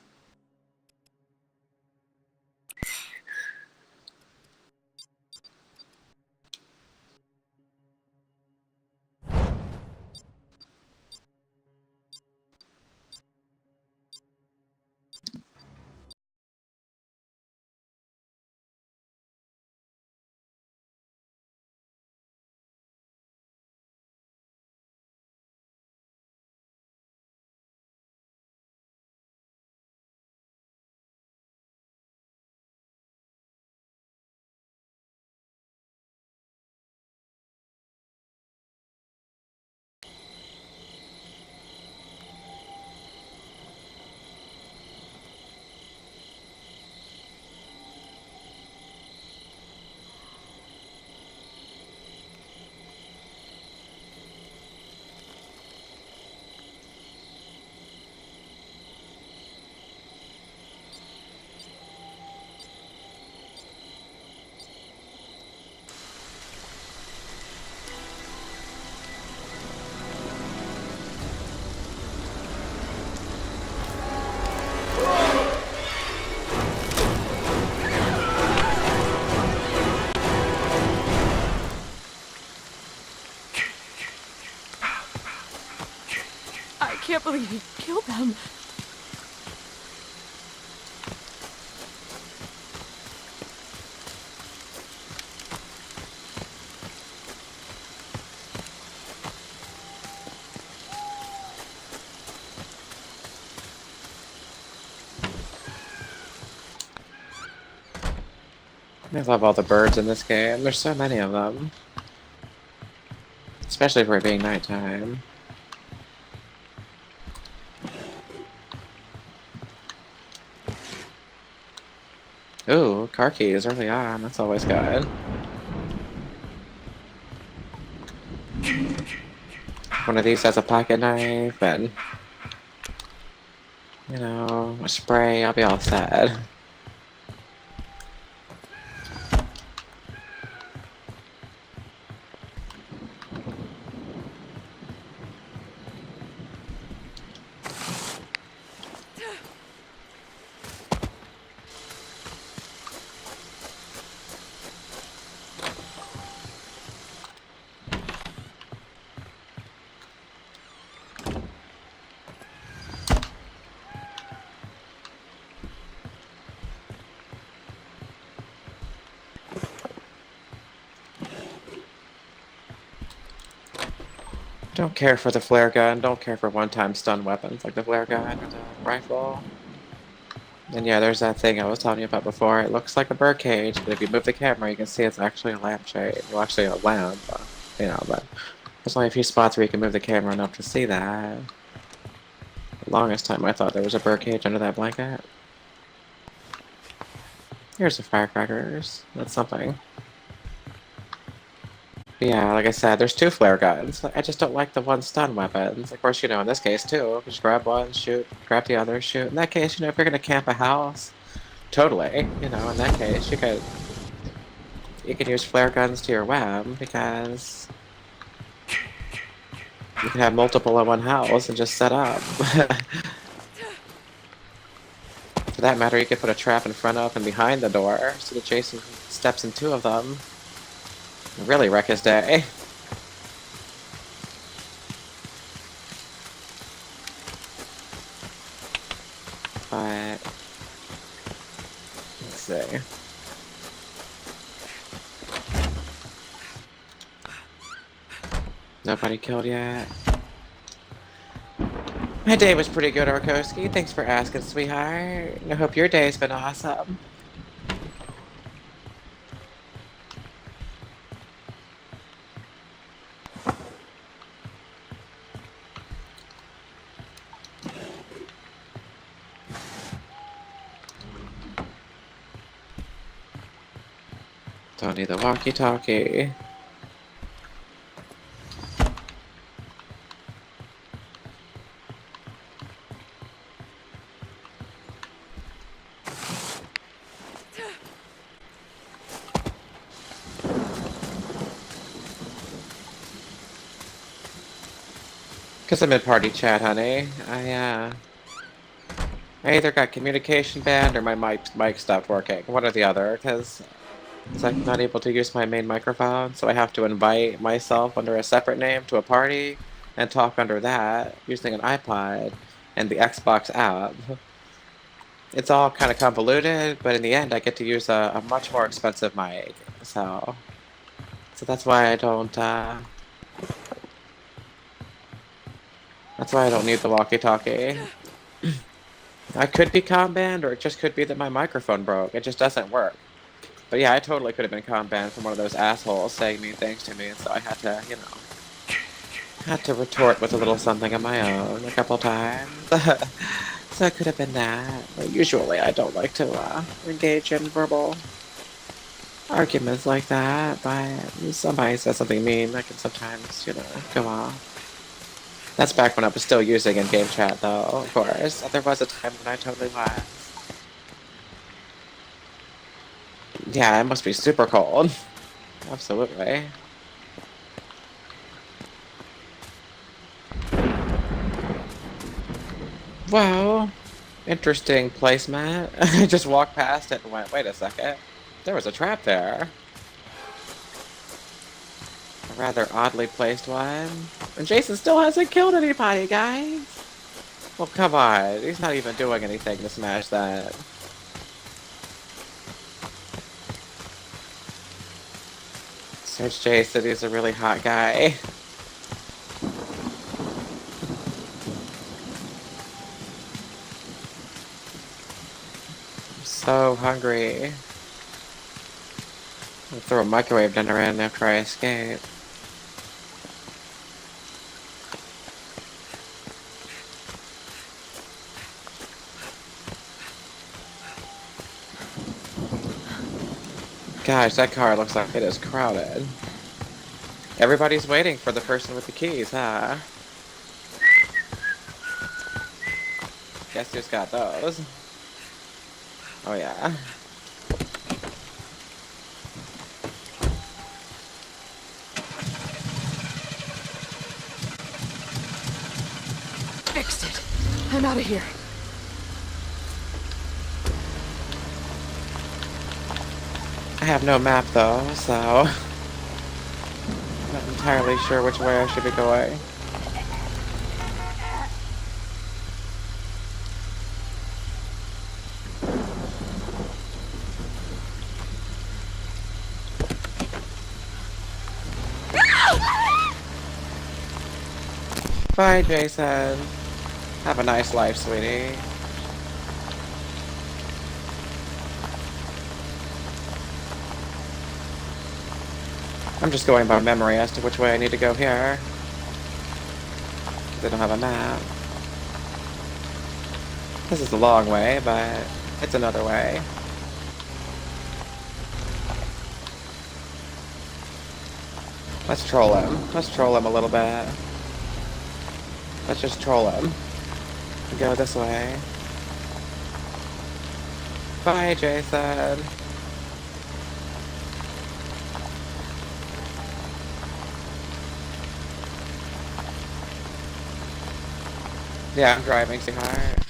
I can't believe he killed them. I love all the birds in this game. There's so many of them. Especially for it being nighttime. Ooh, car keys early on. That's always good. One of these has a pocket knife and, you know, a spray. I'll be all set. Don't care for the flare gun, don't care for one-time stun weapons like the flare gun or the rifle. And yeah, there's that thing I was telling you about before. It looks like a birdcage, but if you move the camera, you can see it's actually a lampshade. Well, actually a lamp, you know, but there's only a few spots where you can move the camera enough to see that. The longest time I thought there was a birdcage under that blanket. Here's the firecrackers. That's something. Yeah, like I said, there's two flare guns. I just don't like the one stun weapons. Of course, you know, in this case too, just grab one, shoot, grab the other, shoot. In that case, you know, if you're gonna camp a house, totally, you know, in that case, you can use flare guns to your whim, because you can have multiple in one house and just set up. For that matter, you could put a trap in front of and behind the door, so that Jason steps in two of them. Really wreck his day. But let's see. Nobody killed yet. My day was pretty good, Orkoski. Thanks for asking, sweetheart. I hope your day's been awesome. Don't need the walkie-talkie. Cause I'm in party chat, honey. I either got communication banned or my mic stopped working. One or the other, cause I'm not able to use my main microphone, so I have to invite myself under a separate name to a party and talk under that using an iPod and the Xbox app. It's all kind of convoluted, but in the end I get to use a much more expensive mic, so that's why I don't need the walkie-talkie. I could be comm banned, or it just could be that my microphone broke. It just doesn't work. But yeah, I totally could have been comm banned from one of those assholes saying mean things to me, so I had to, you know, retort with a little something of my own a couple times. So it could have been that. But usually I don't like to engage in verbal arguments like that, but if somebody says something mean, I can sometimes, you know, go off. That's back when I was still using in-game chat, though, of course. There was a time when I totally was. Yeah, it must be super cold. Absolutely. Well, interesting placement. I just walked past it and went, wait a second. There was a trap there. A rather oddly placed one. And Jason still hasn't killed anybody, guys. Well, come on. He's not even doing anything to smash that. Search Jason, he's a really hot guy. I'm so hungry. I'll throw a microwave down around after I escape. Gosh, that car looks like it is crowded. Everybody's waiting for the person with the keys, huh? Guess who's got those? Oh yeah. Fixed it. I'm out of here. I have no map though, so I'm not entirely sure which way I should be going. Bye, Jason. Have a nice life, sweetie. I'm just going by memory as to which way I need to go here. Because I don't have a map. This is a long way, but it's another way. Let's troll him. Let's troll him a little bit. Let's just troll him. Go this way. Bye, Jason. Yeah, I'm driving, sweetheart.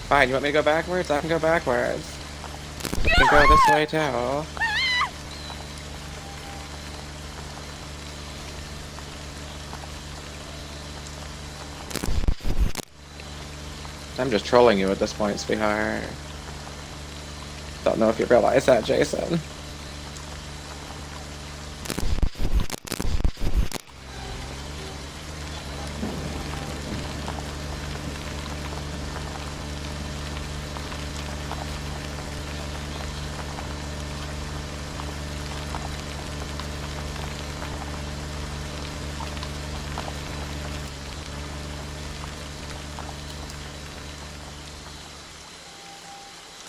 Fine, you want me to go backwards? I can go backwards. You can go this way too. I'm just trolling you at this point, sweetheart. Don't know if you realize that, Jason.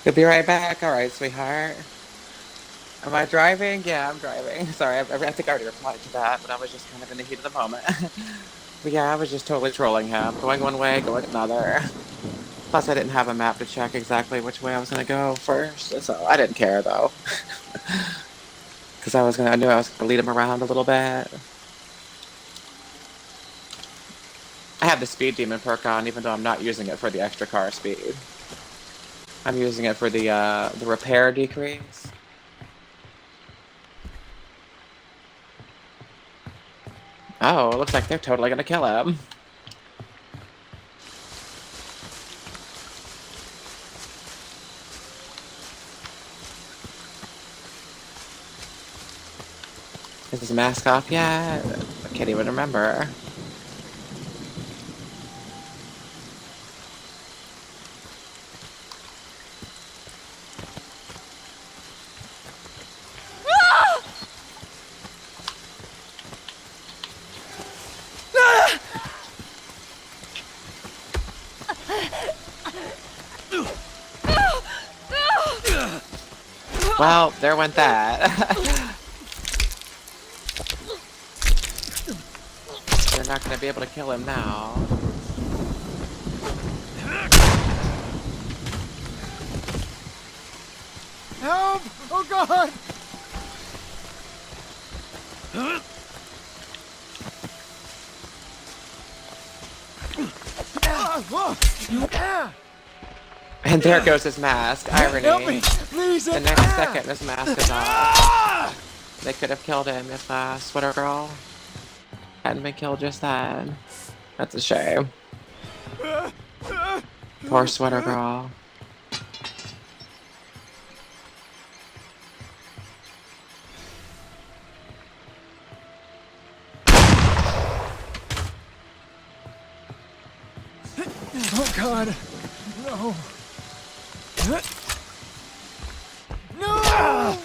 You'll be right back. Alright, sweetheart. Am I driving? Yeah, I'm driving. Sorry, I think I already replied to that, but I was just kind of in the heat of the moment. But yeah, I was just totally trolling him. Going one way, going another. Plus, I didn't have a map to check exactly which way I was going to go first, so I didn't care, though. Because I knew I was going to lead him around a little bit. I have the Speed Demon perk on, even though I'm not using it for the extra car speed. I'm using it for the repair decrease. Oh, it looks like they're totally gonna kill him. Is his mask off yet? I can't even remember. Well, there went that. They're not gonna be able to kill him now. Help! Oh God! Yeah. And there goes his mask. Irony. Help me, please. The next second, his mask is off. They could have killed him if Sweater Girl hadn't been killed just then. That's a shame. Poor Sweater Girl. Oh God! No! No!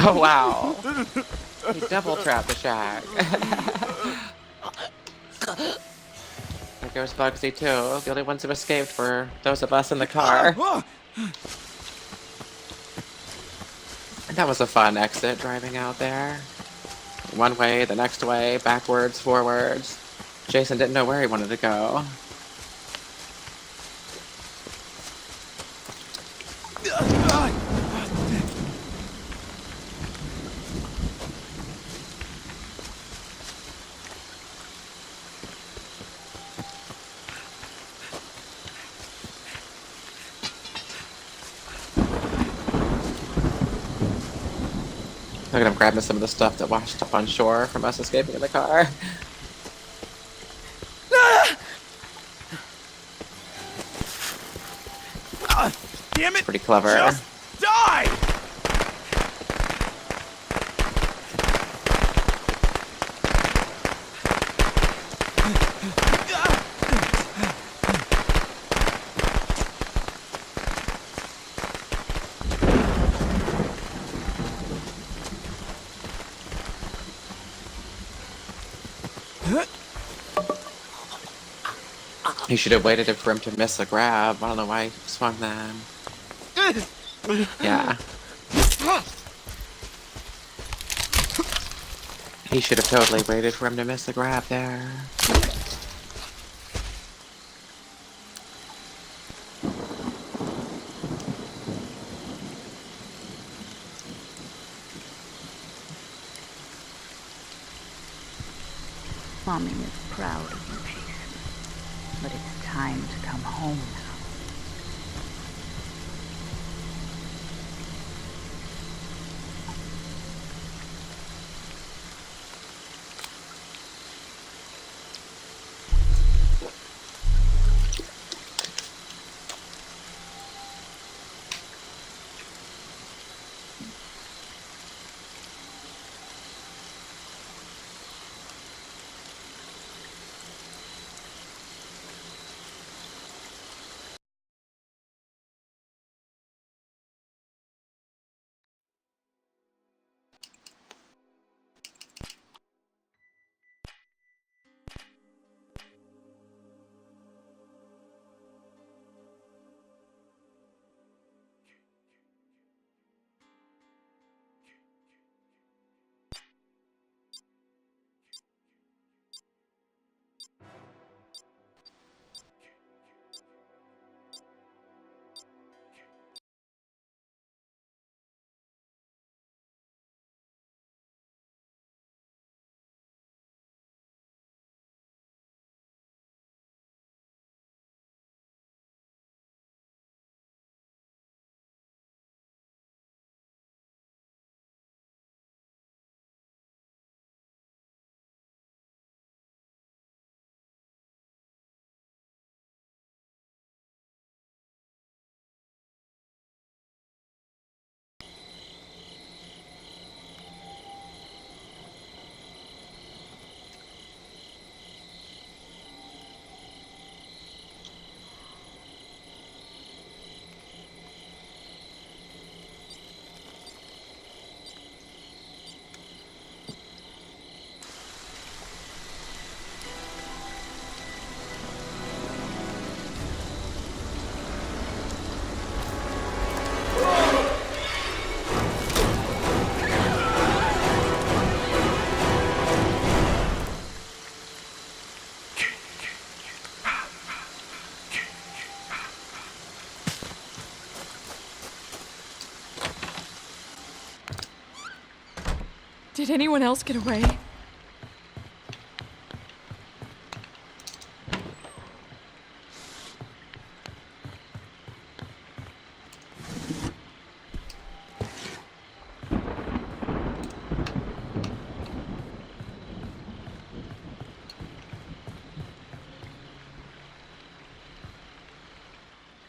Oh wow. He double trapped the shack. There goes Bugsy too. The only ones who escaped were those of us in the car. That was a fun exit, driving out there. One way, the next way, backwards, forwards. Jason didn't know where he wanted to go. Look at him grabbing some of the stuff that washed up on shore from us escaping in the car. Damn it! Pretty clever. Just die! He should have waited for him to miss a grab. I don't know why he swung then. Yeah. He should have totally waited for him to miss the grab there. Mommy is proud of you, Jason. But it's time to come home now. Did anyone else get away?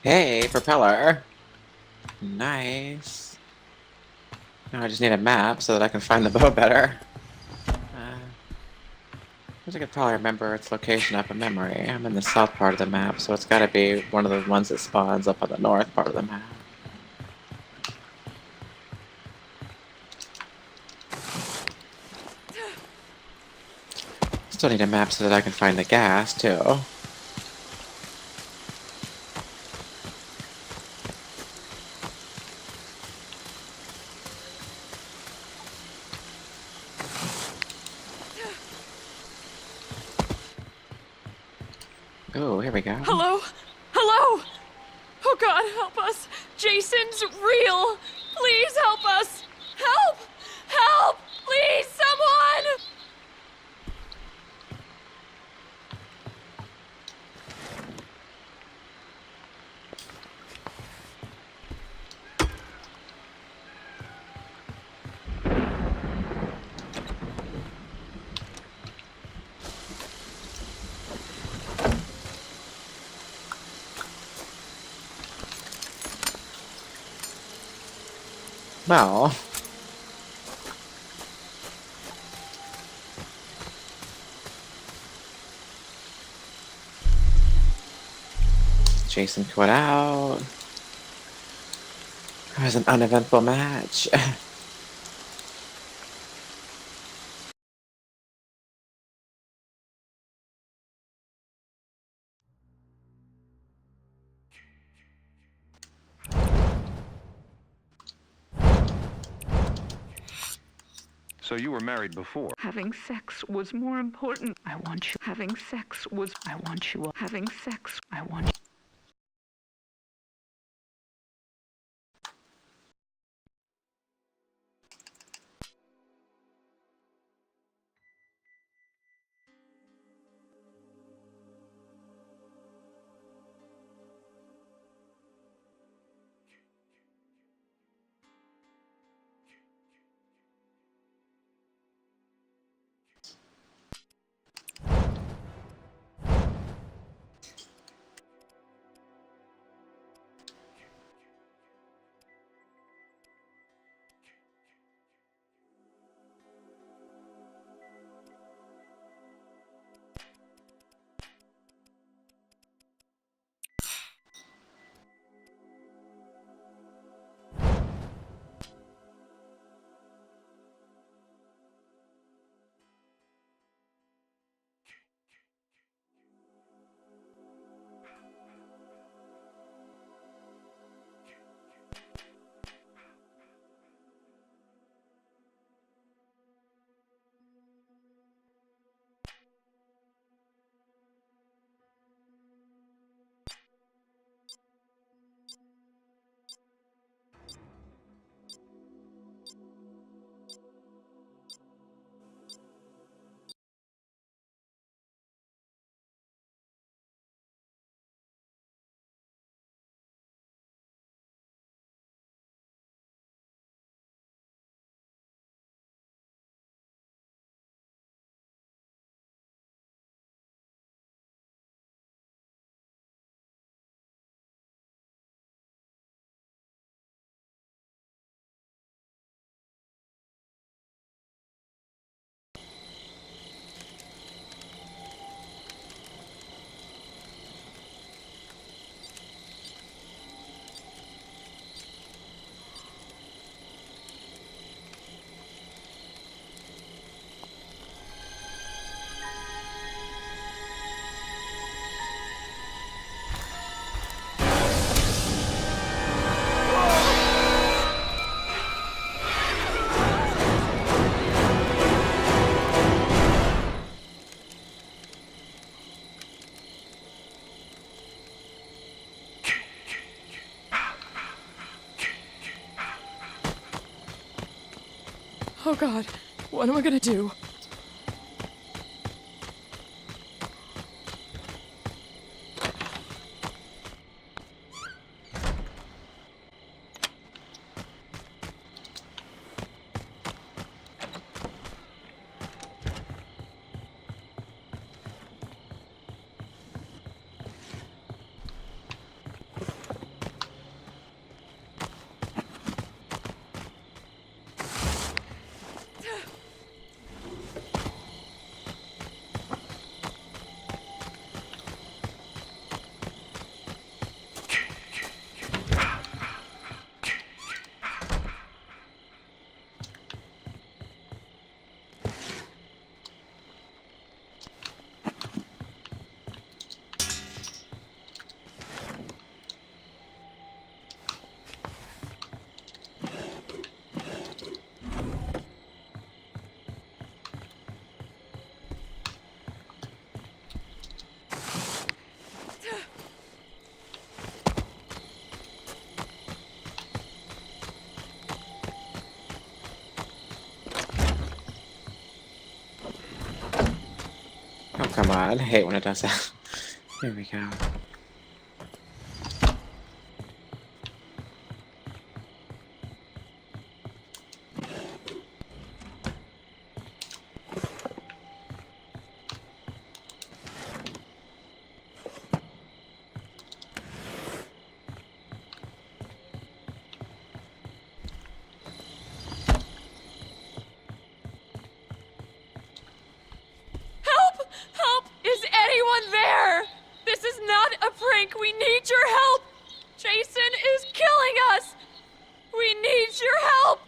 Hey, propeller. Nice. Now I just need a map so that I can find the boat better. I could probably remember its location up in memory. I'm in the south part of the map, so it's gotta be one of the ones that spawns up on the north part of the map. Still need a map so that I can find the gas, too. Oh, here we go. Hello? Hello? Oh God, help us! Jason's real! Please help us! Help! Help! Please, someone! Well. Jason quit out. It was an uneventful match. So you were married before? Having sex was more important. I want you. Having sex was. I want you. Having sex. I want you. Oh God, what am I gonna do? Oh, come on. I hate when it does that. Here we go. Help! Help! Is anyone there? This is not a prank. We need your help. Jason is killing us. We need your help.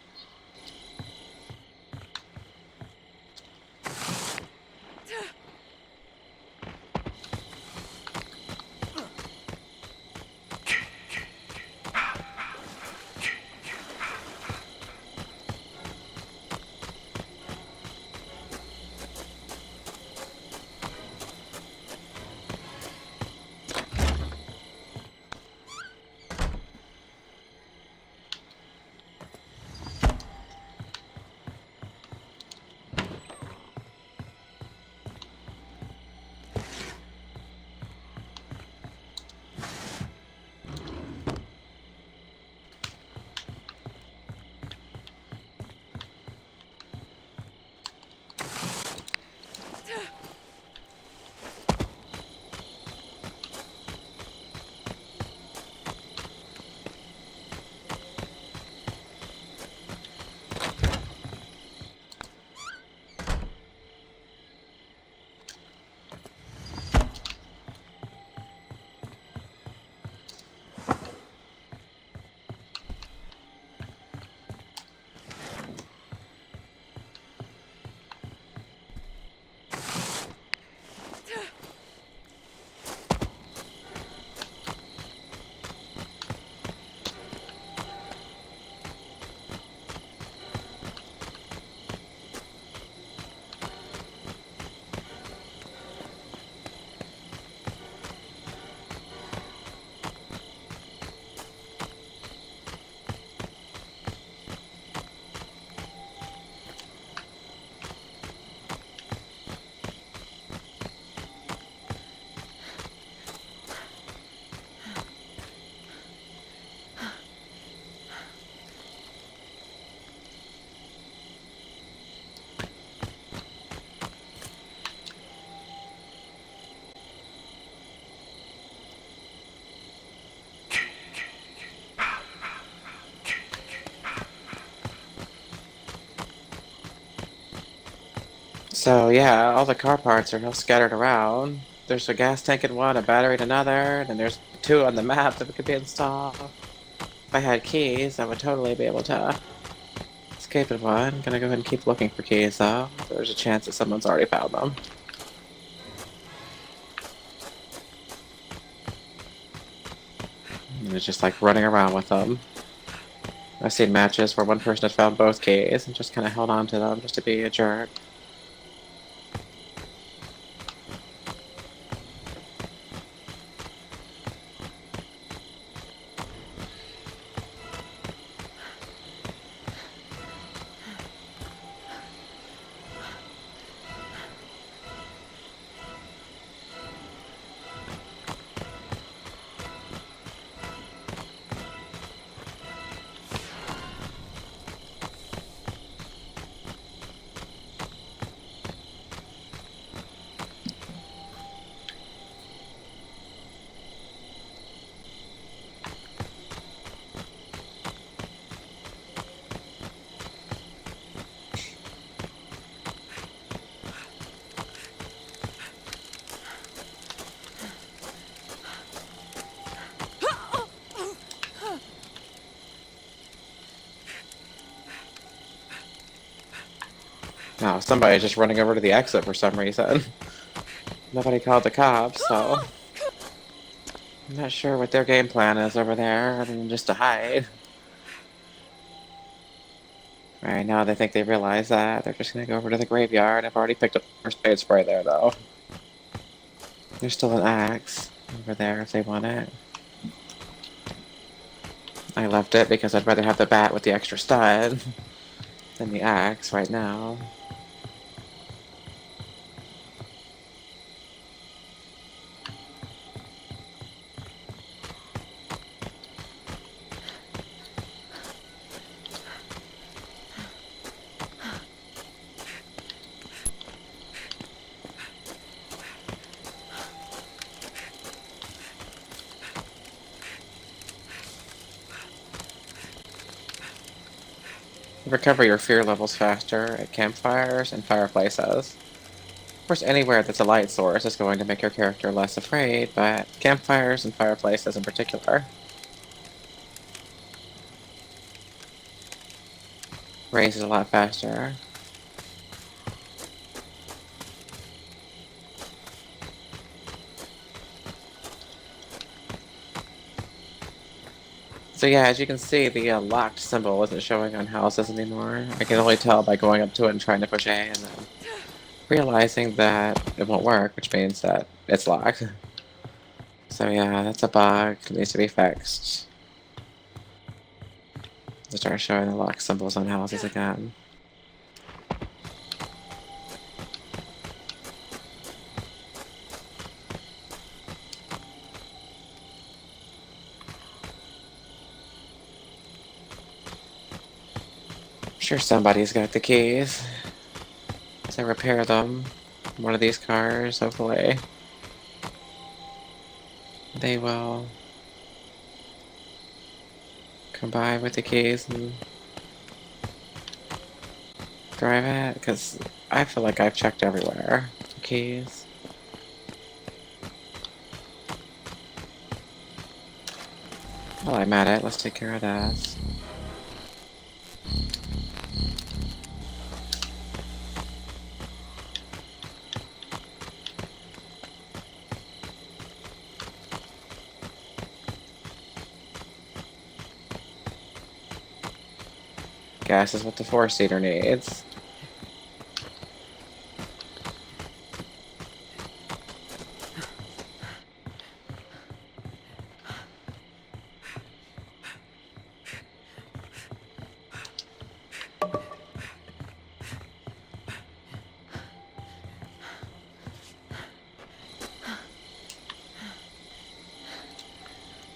So yeah, all the car parts are all scattered around. There's a gas tank in one, a battery in another, and there's 2 on the map that could be installed. If I had keys, I would totally be able to escape in one. Gonna go ahead and keep looking for keys though. There's a chance that someone's already found them. And it's just like running around with them. I've seen matches where one person had found both keys and just kind of held on to them just to be a jerk. Oh, somebody's just running over to the exit for some reason. Nobody called the cops, so... I'm not sure what their game plan is over there, other than just to hide. Right now they think they realize that. They're just gonna go over to the graveyard. I've already picked up first aid spray there, though. There's still an axe over there if they want it. I left it because I'd rather have the bat with the extra stud than the axe right now. Recover your fear levels faster at campfires and fireplaces. Of course, anywhere that's a light source is going to make your character less afraid, but campfires and fireplaces in particular. Raises a lot faster. So yeah, as you can see, the locked symbol isn't showing on houses anymore. I can only tell by going up to it and trying to push A and then realizing that it won't work, which means that it's locked. So yeah, that's a bug. It needs to be fixed. To start showing the lock symbols on houses again. I'm sure somebody's got the keys. So repair them. One of these cars, hopefully. They will come by with the keys and drive it, because I feel like I've checked everywhere for keys. While I'm at it, let's take care of that. Gas is what the four-seater needs.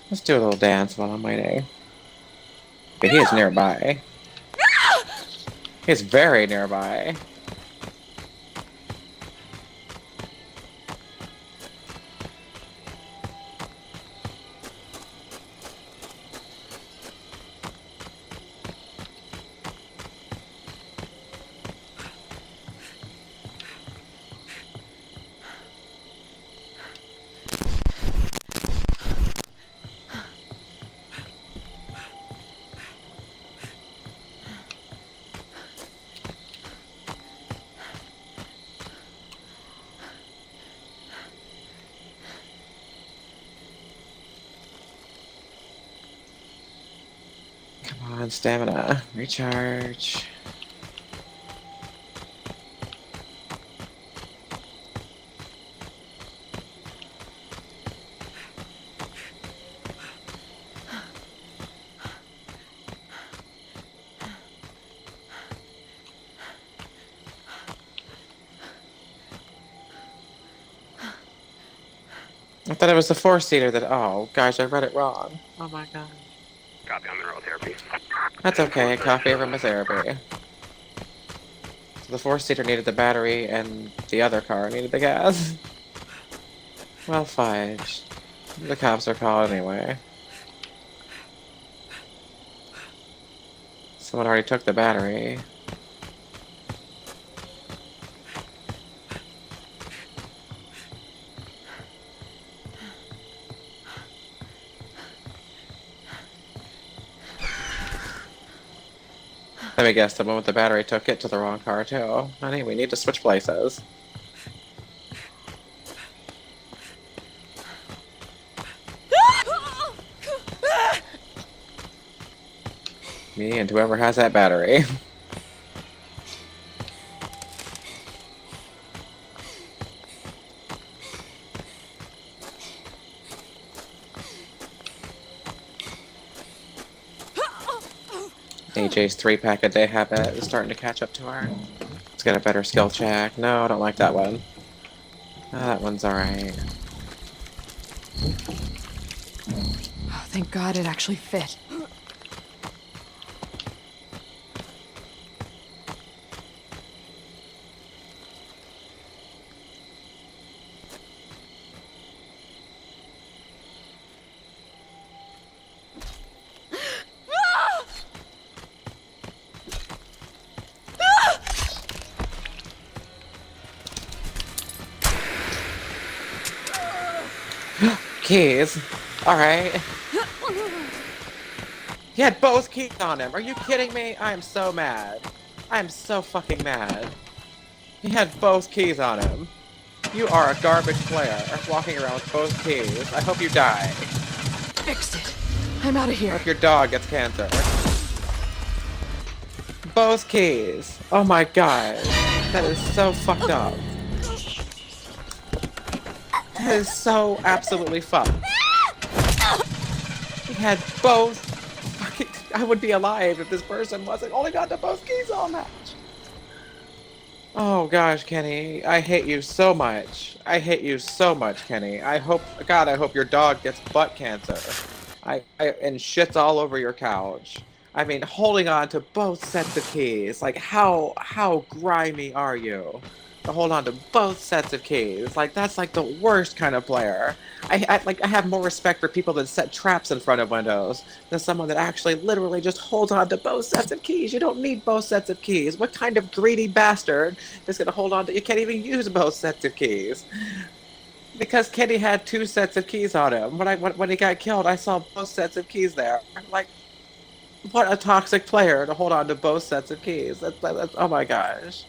Let's do a little dance while I'm waiting. But he is nearby. He's very nearby. Come on, stamina. Recharge. I thought it was the four-seater that... Oh, gosh, I read it wrong. Oh my god. Copy on mineral therapy. That's okay, copy over my therapy. So the four-seater needed the battery, and the other car needed the gas. Well, fudge. The cops are called anyway. Someone already took the battery. Let me guess, the one with the battery took it to the wrong car too. Honey, we need to switch places. Me and whoever has that battery. AJ's 3-pack a day habit is starting to catch up to her. Let's get a better skill check. No, I don't like that one. That one's alright. Oh, thank God it actually fit. keys. Alright. He had both keys on him. Are you kidding me? I am so mad. I am so fucking mad. He had both keys on him. You are a garbage player, walking around with both keys. I hope you die. Fixed it. I'm out of I here. hope your dog gets cancer. Both keys. Oh my god. That is so fucked up. That is so absolutely fucked. He had both fucking... I would be alive if this person wasn't holding on to both keys all match. Oh gosh, Kenny. I hate you so much. I hate you so much, Kenny. I hope... God, I hope your dog gets butt cancer. And shits all over your couch. I mean, holding on to both sets of keys. Like, how grimy are you? To hold on to both sets of keys. Like, that's like the worst kind of player. I have more respect for people that set traps in front of windows than someone that actually literally just holds on to both sets of keys. You don't need both sets of keys. What kind of greedy bastard is gonna hold on to... You can't even use both sets of keys. Because Kenny had 2 sets of keys on him. When he got killed, I saw both sets of keys there. I'm like, what a toxic player to hold on to both sets of keys. That's oh my gosh.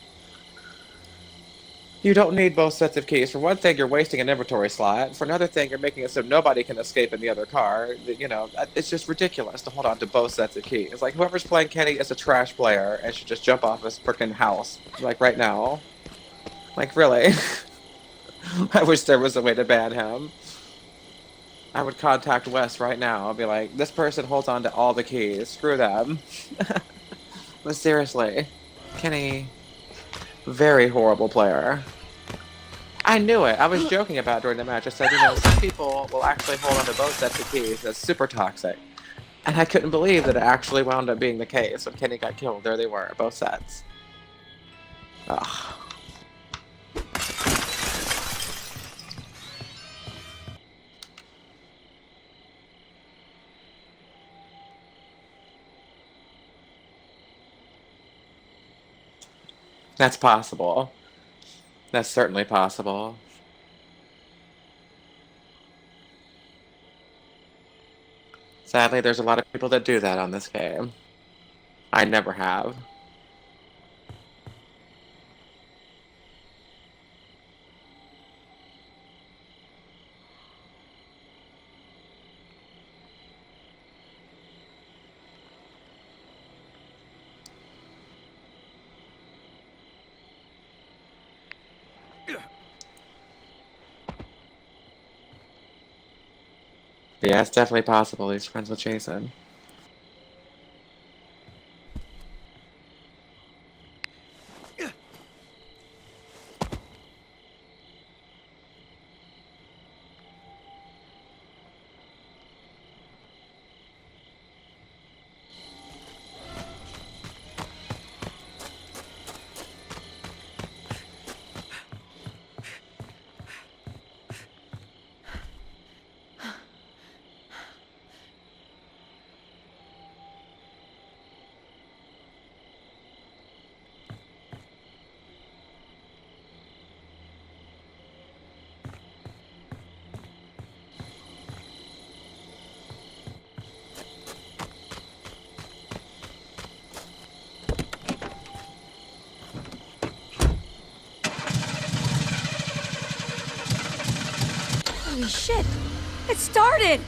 You don't need both sets of keys. For one thing, you're wasting an inventory slot. For another thing, you're making it so nobody can escape in the other car. You know, it's just ridiculous to hold on to both sets of keys. Like, whoever's playing Kenny is a trash player and should just jump off his freaking house. Like, right now. Like, really? I wish there was a way to ban him. I would contact Wes right now. I'll be like, this person holds on to all the keys. Screw them. But seriously, Kenny, very horrible player. I knew it. I was joking about it during the match. I said, you know, some people will actually hold on to both sets of keys. That's super toxic. And I couldn't believe that it actually wound up being the case. When Kenny got killed, there they were, both sets. Ugh. That's possible. That's certainly possible. Sadly, there's a lot of people that do that on this game. I never have. Yeah, it's definitely possible he's friends with Jason. Holy shit! It started!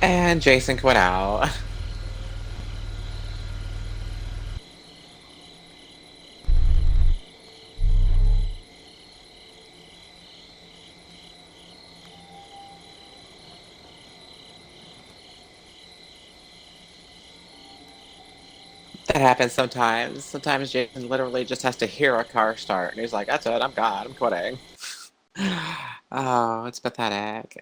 And Jason quit out. That happens sometimes. Sometimes Jason literally just has to hear a car start, and he's like, that's it, I'm gone, I'm quitting. Oh, it's pathetic.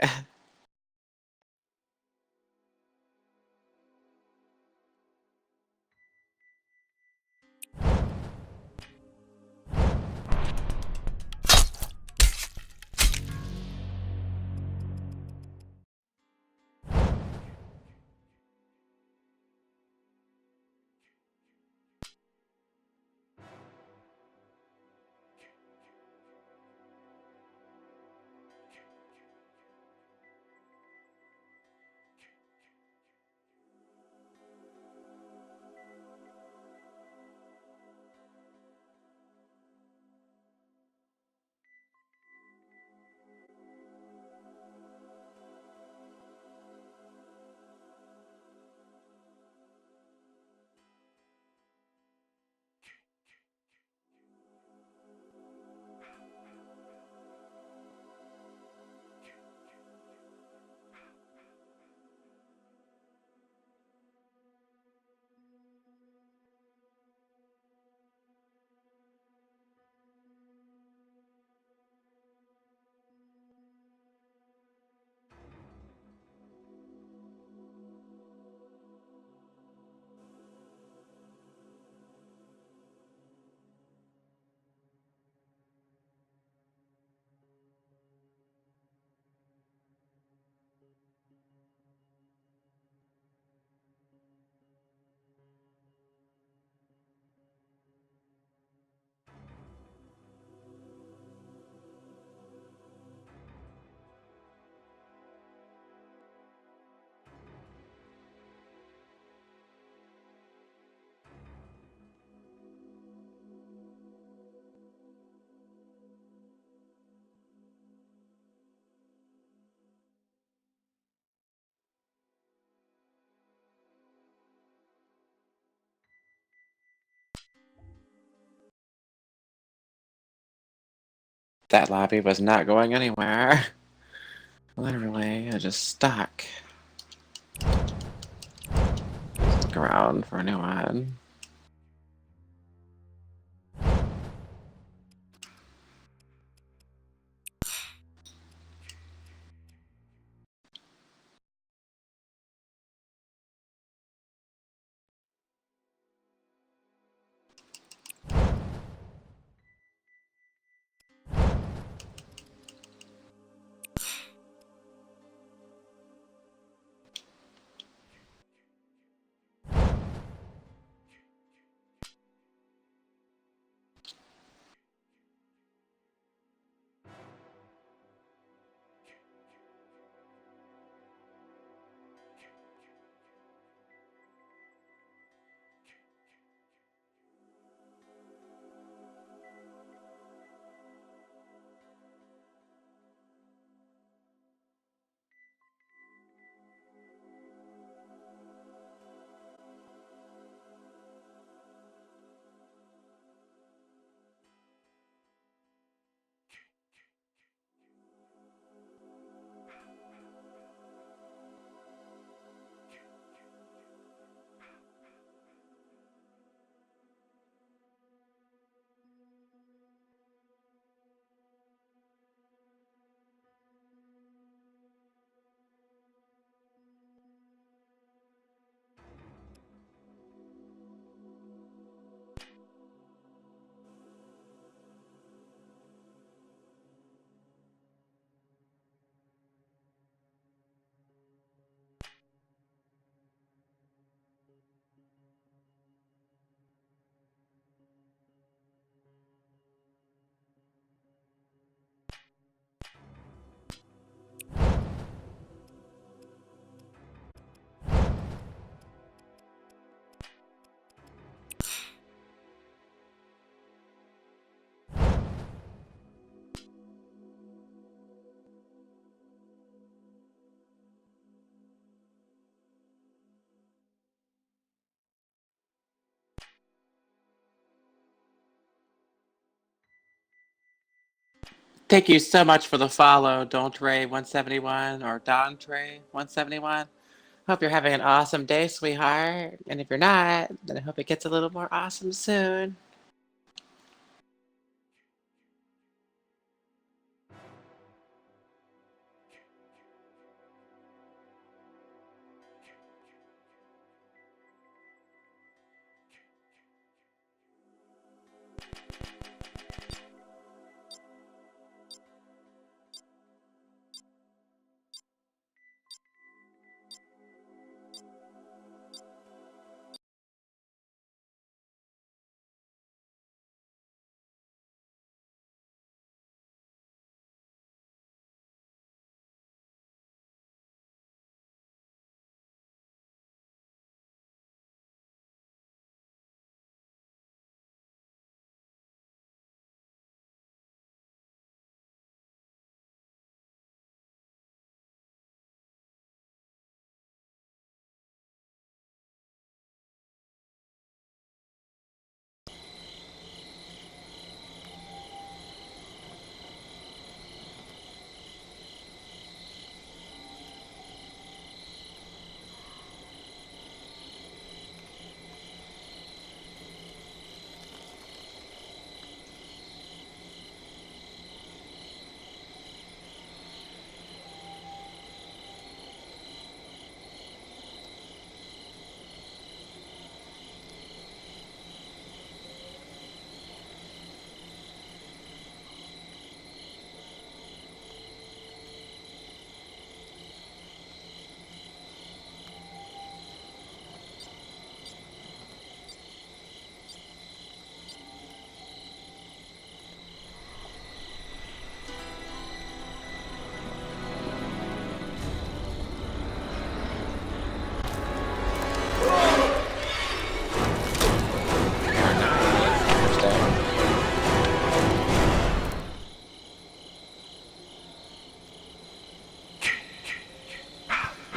That lobby was not going anywhere. Literally, I just stuck. Look around for a new one. Thank you so much for the follow, Don't Ray 171 or Don Trey 171. Hope you're having an awesome day, sweetheart. And if you're not, then I hope it gets a little more awesome soon.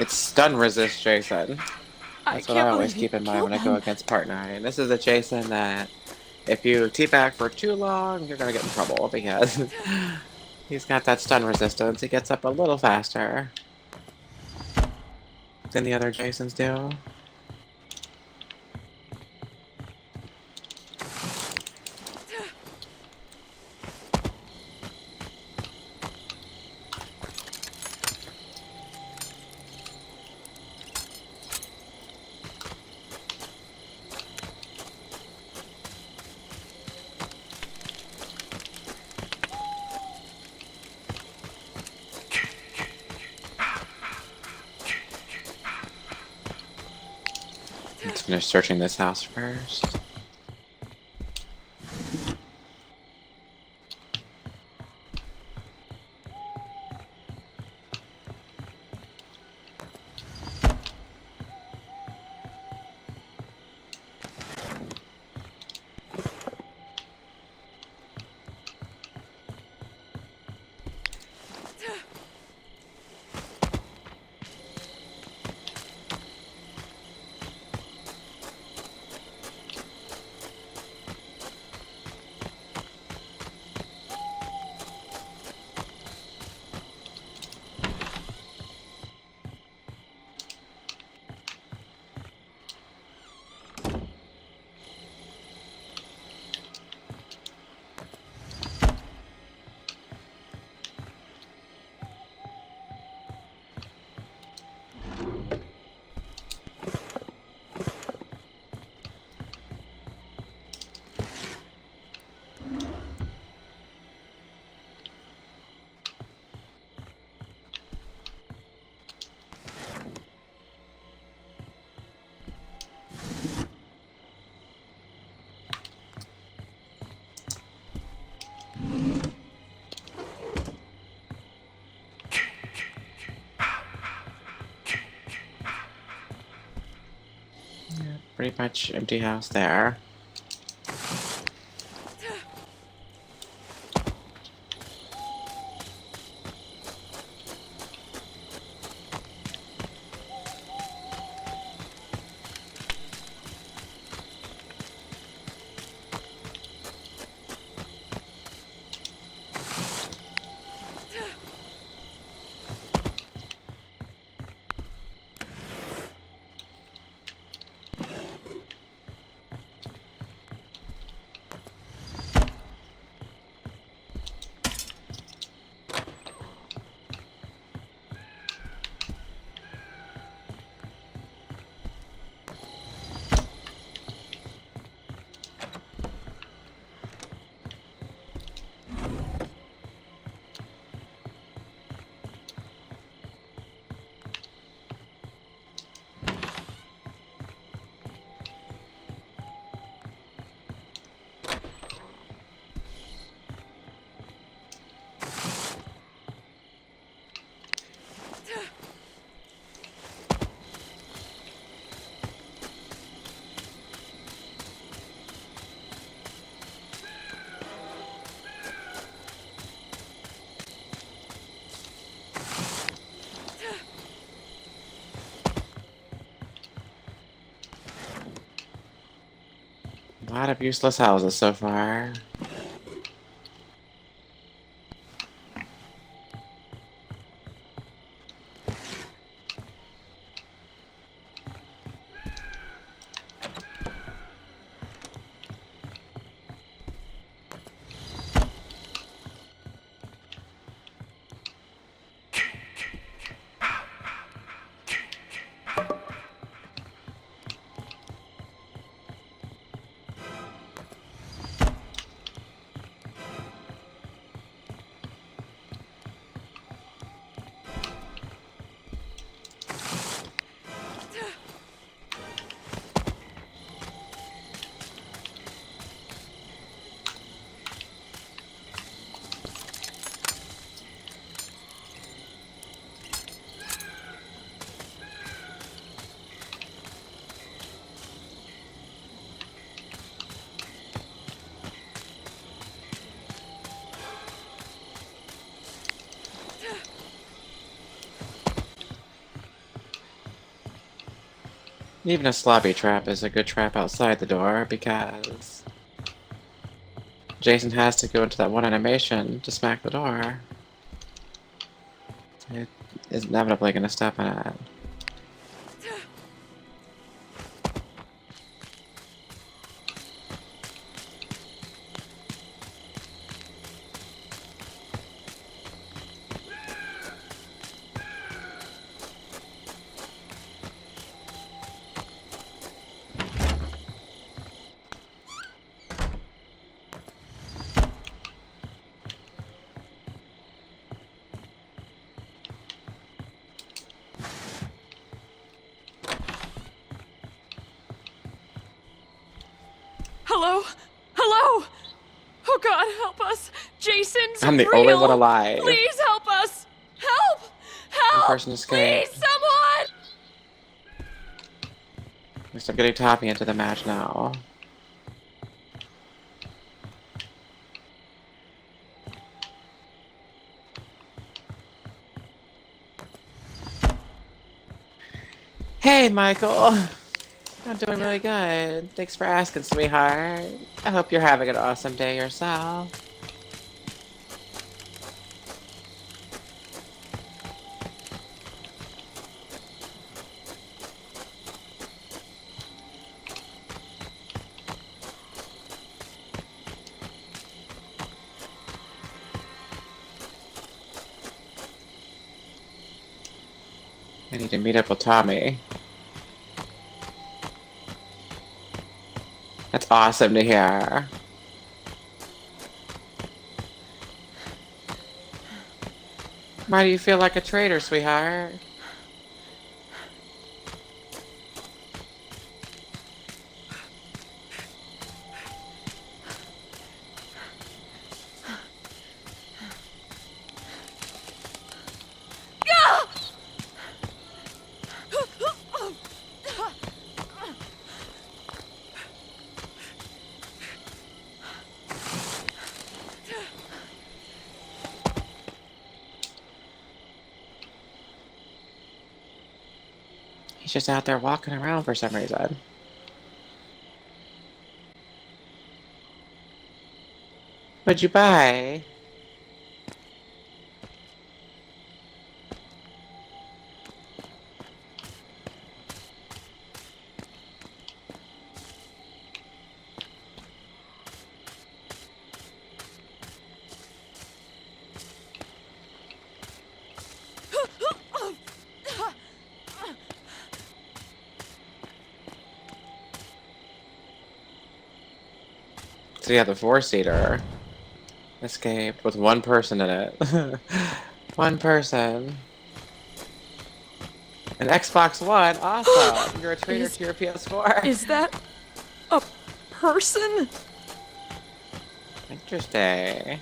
It's stun resist Jason. That's what I always keep in mind when I go against Part 9. This is a Jason that if you teabag for too long, you're gonna get in trouble because he's got that stun resistance. He gets up a little faster than the other Jasons do. Let's finish searching this house first. Pretty much empty house there. A lot of useless houses so far. Even a slobby trap is a good trap outside the door because Jason has to go into that one animation to smack the door. It is inevitably gonna step in it. Hello? Hello? Oh God, help us! Jason's I'm the real. only one alive. Please help us! Help! Help! person escaped. Please, someone! At least I'm getting Tommy into the match now. Hey, Michael. I'm doing really good. Thanks for asking, sweetheart. I hope you're having an awesome day yourself. I need to meet up with Tommy. That's awesome to hear. Why do you feel like a traitor, sweetheart? He's just out there walking around for some reason. What'd you buy? So yeah, the four-seater escaped with one person in it. One person. An Xbox One, awesome! You're a traitor to your PS4. Is that a person? Interesting.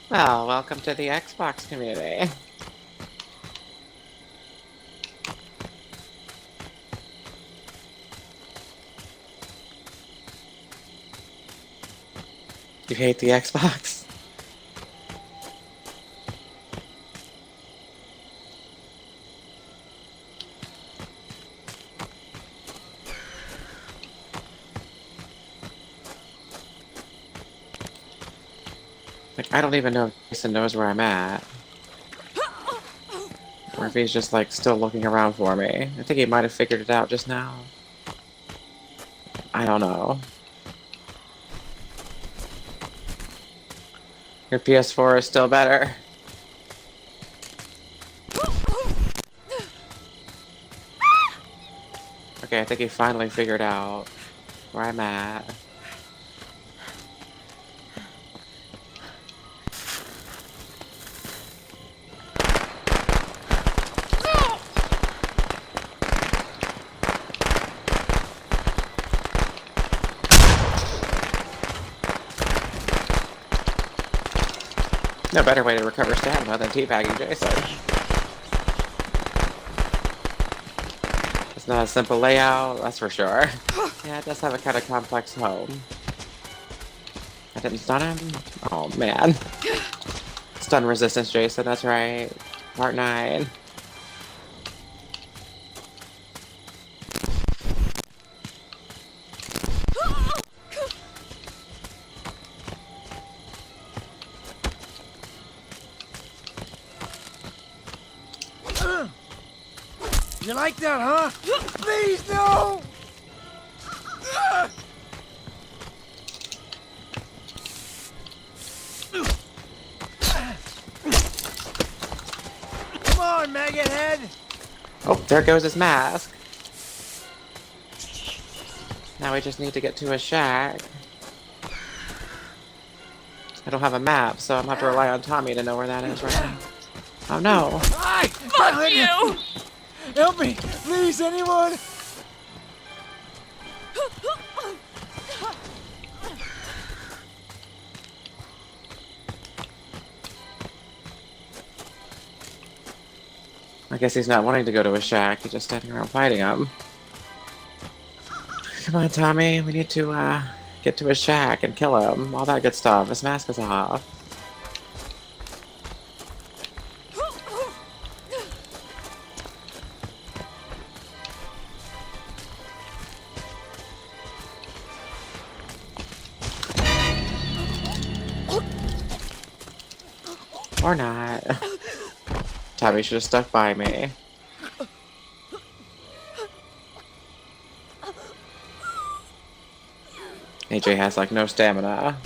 Well, welcome to the Xbox community. You hate the Xbox? Like, I don't even know if Jason knows where I'm at. Or if he's just, like, still looking around for me. I think he might have figured it out just now. I don't know. Your PS4 is still better. Okay, I think he finally figured out where I'm at. No better way to recover stamina than teabagging Jason. It's not a simple layout, that's for sure. Yeah, it does have a kind of complex home. I didn't stun him? Oh man. Stun resistance Jason, that's right. Part 9. You like that, huh? Please, no! Come on, maggot head! Oh, there goes his mask. Now we just need to get to his shack. I don't have a map, so I'm gonna have to rely on Tommy to know where that is right now. Oh no! Hi! Fuck you! Help me! Please, anyone! I guess he's not wanting to go to his shack, he's just standing around fighting him. Come on, Tommy, we need to, get to his shack and kill him. All that good stuff. His mask is off. Or not. Tommy should have stuck by me. AJ has like no stamina.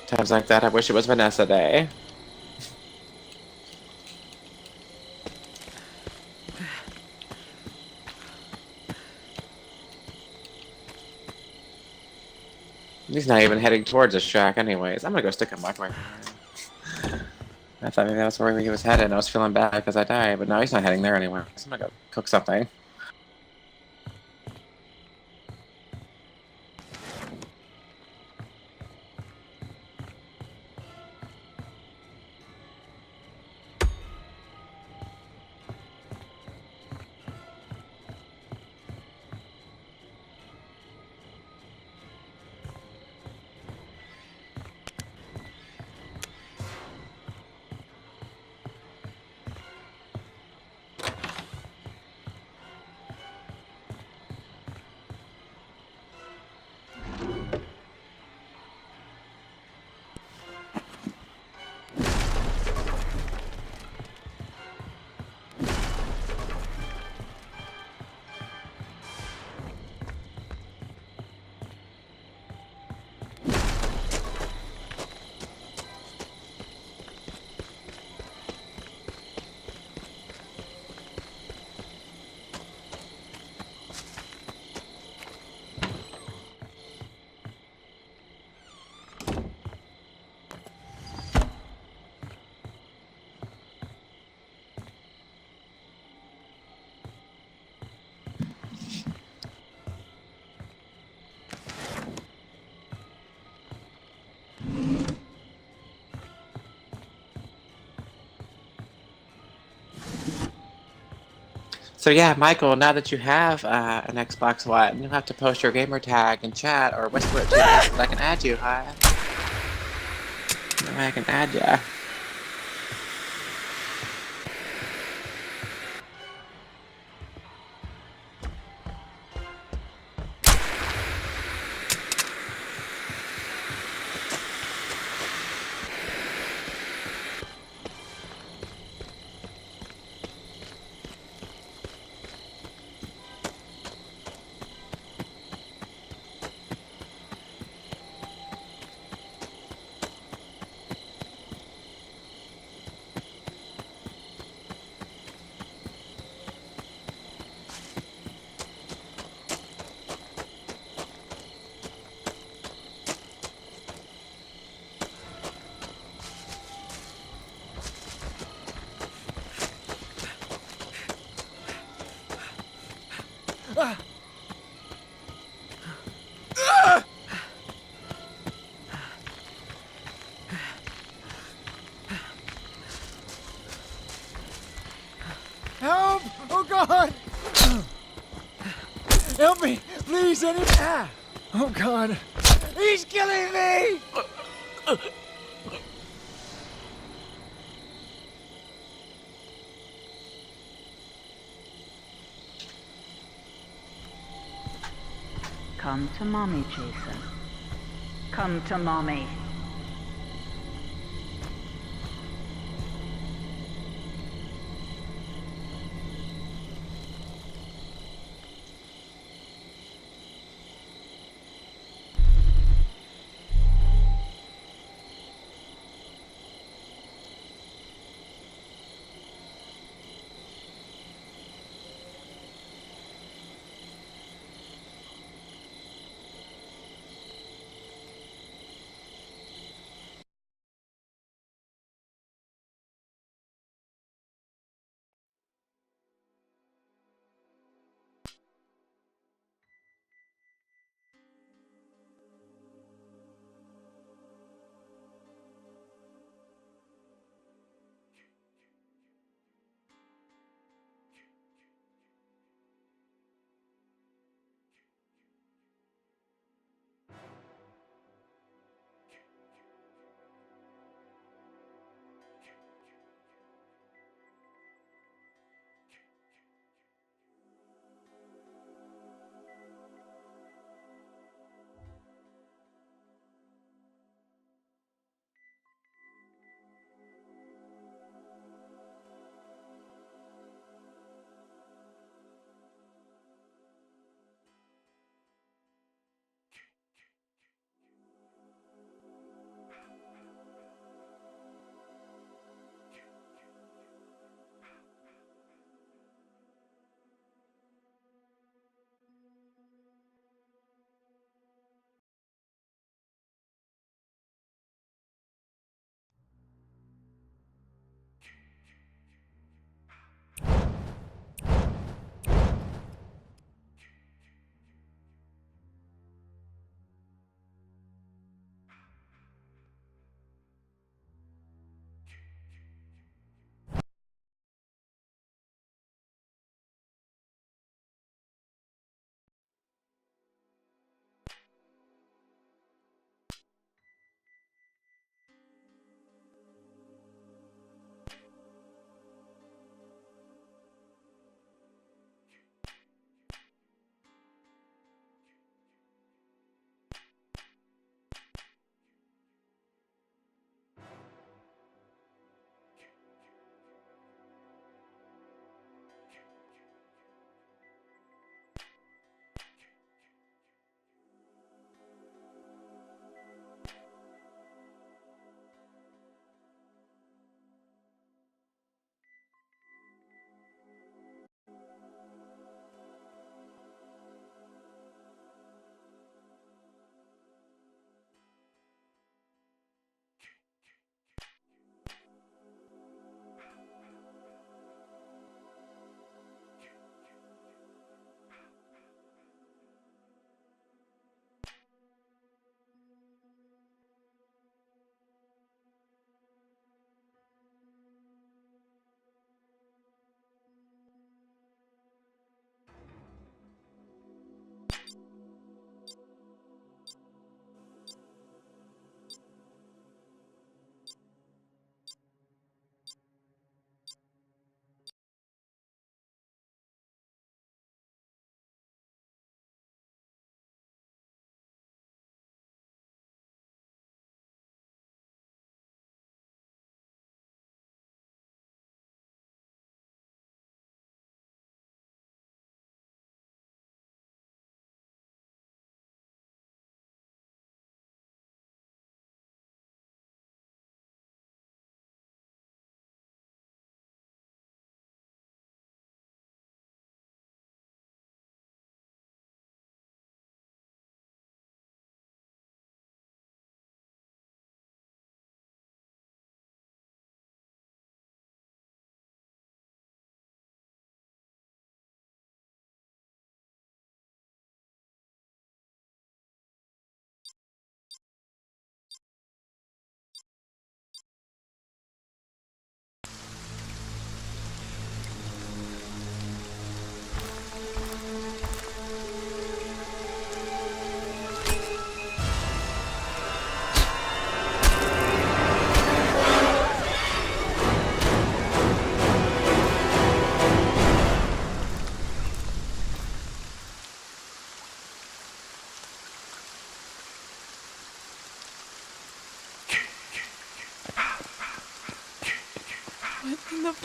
Times like that, I wish it was Vanessa Day. He's not even heading towards his shack anyways. I'm gonna go stick him back my I thought maybe that's where he was headed. I was feeling bad because I died, but no, he's not heading there anywhere. So I'm gonna go cook something. So yeah, Michael, now that you have an Xbox One, you'll have to post your gamer tag in chat or whisper it to me so that I can add you, huh? That way I can add ya. Help! Oh God! Help me! Please, any... Ah! Oh God! He's killing me! Come to mommy, Jason. Come to mommy.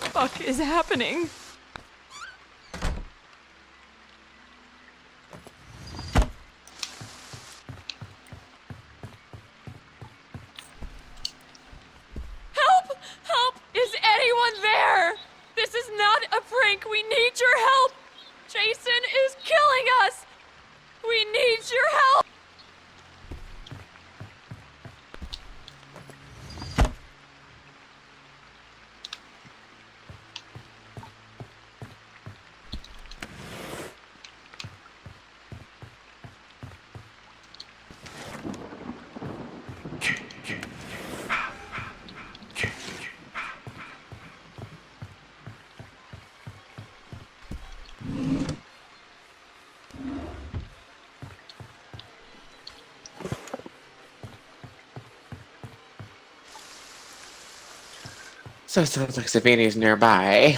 fuck is happening? Help! Help! Is anyone there? This is not a prank. We need your help. Jason is killing us. We need your help. So it sounds like Savini's nearby.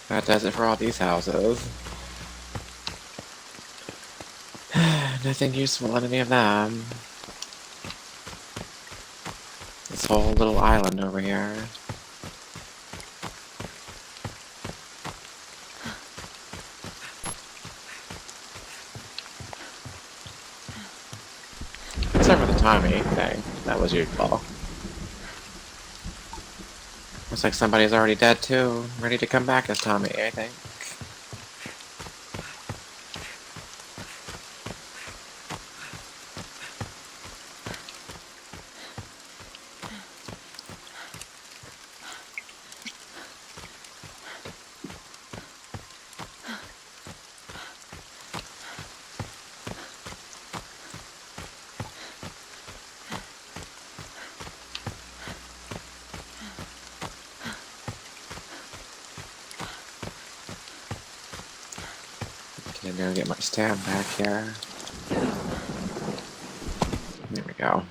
That does it for all these houses. Nothing useful in any of them. This whole little island over here. Except for the Tommy thing. That was useful. Looks like somebody's already dead too. Ready to come back as Tommy, I think. I'm gonna get my stab back here. There we go.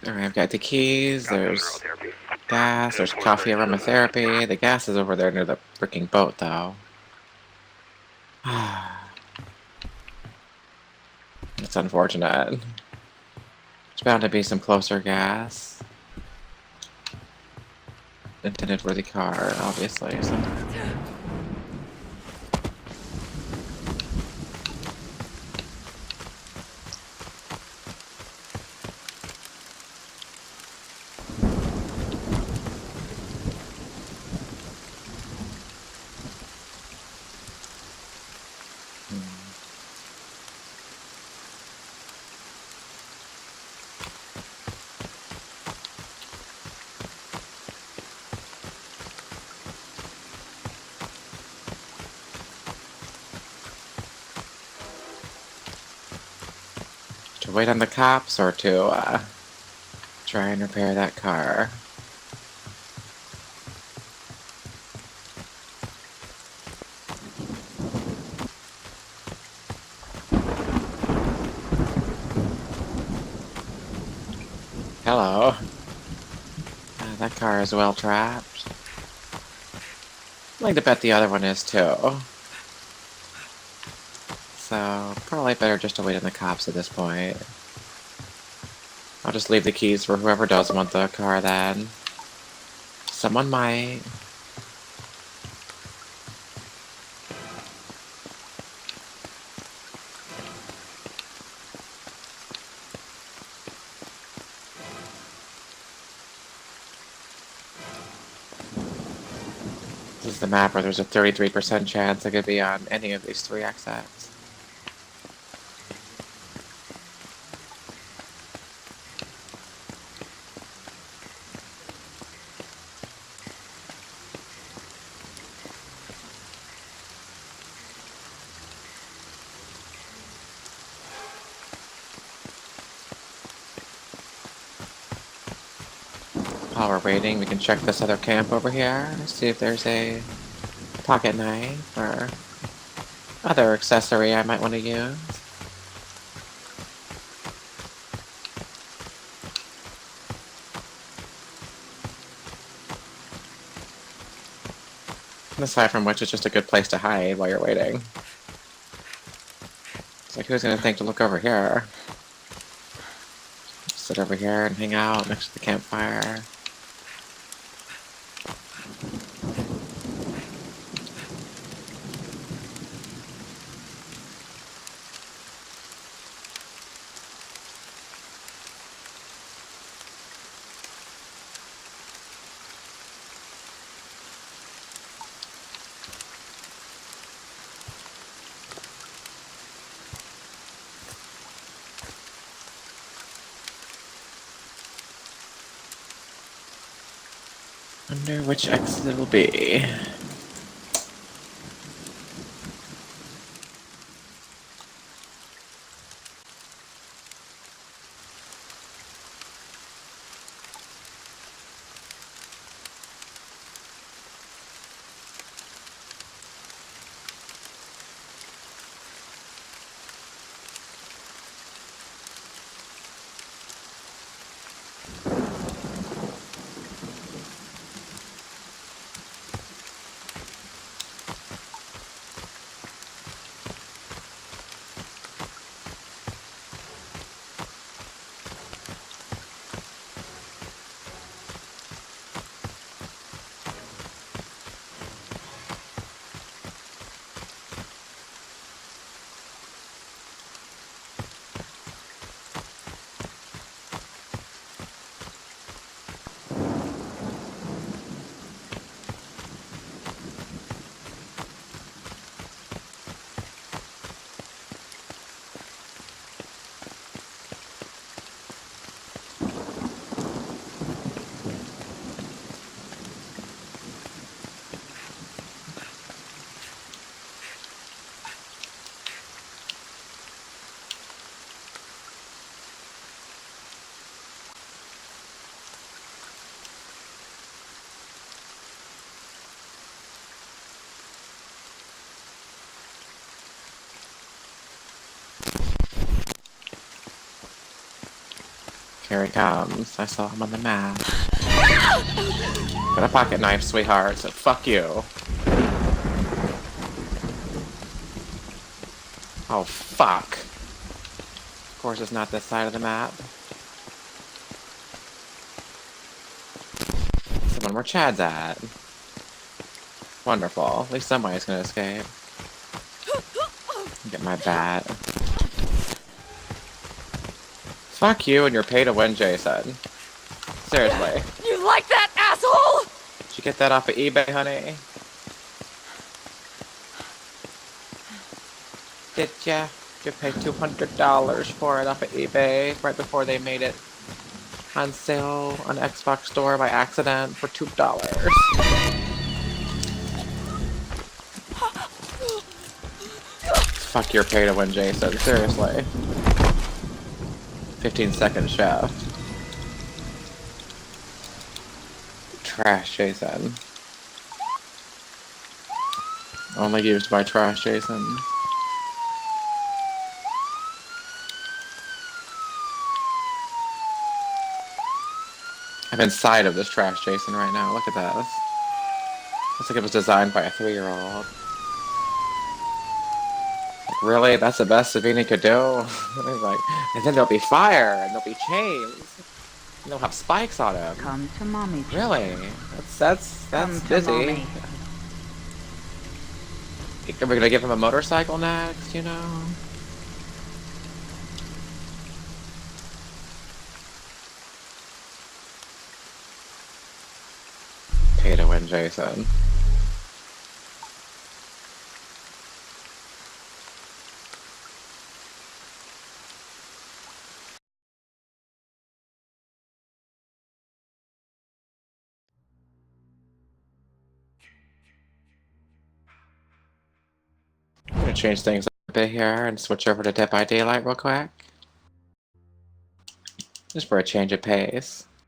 Alright, I've got the keys, there's gas, there's coffee aromatherapy. The gas is over there near the freaking boat, though. It's unfortunate. There's bound to be some closer gas. Intended for the car, obviously. So. To wait on the cops or to try and repair that car? Hello. That car is well trapped. I'd like to bet the other one is too. So, probably better just to wait on the cops at this point. I'll just leave the keys for whoever does want the car then. Someone might. This is the map where there's a 33% chance I could be on any of these 3 exits. While we're waiting, we can check this other camp over here, see if there's a pocket knife or other accessory I might want to use. And aside from which, it's just a good place to hide while you're waiting. It's like, who's gonna think to look over here? Sit over here and hang out next to the campfire. Wonder which exit it will be. Here he comes. I saw him on the map. Got a pocket knife, sweetheart, so fuck you. Oh, fuck. Of course it's not this side of the map. It's the one where Chad's at. Wonderful. At least somebody's gonna escape. Get my bat. Fuck you and your pay to win, Jason. Seriously. You like that, asshole? Did you get that off of eBay, honey? Did ya? You paid $200 for it off of eBay right before they made it on sale on Xbox Store by accident for $2. Fuck your pay to win, Jason. Seriously. 15-second shaft. Trash Jason. Only used by Trash Jason. I'm inside of this Trash Jason right now. Look at this. Looks like it was designed by a 3-year-old. Like, really? That's the best Savini could do? He's like, and then there'll be fire, and there'll be chains, and they'll have spikes on him. Come to mommy. Really? That's Come to busy. mommy. Are we gonna give him a motorcycle next, you know? Pay to win, Jason. I'm gonna change things up a bit here and switch over to Dead by Daylight real quick. Just for a change of pace.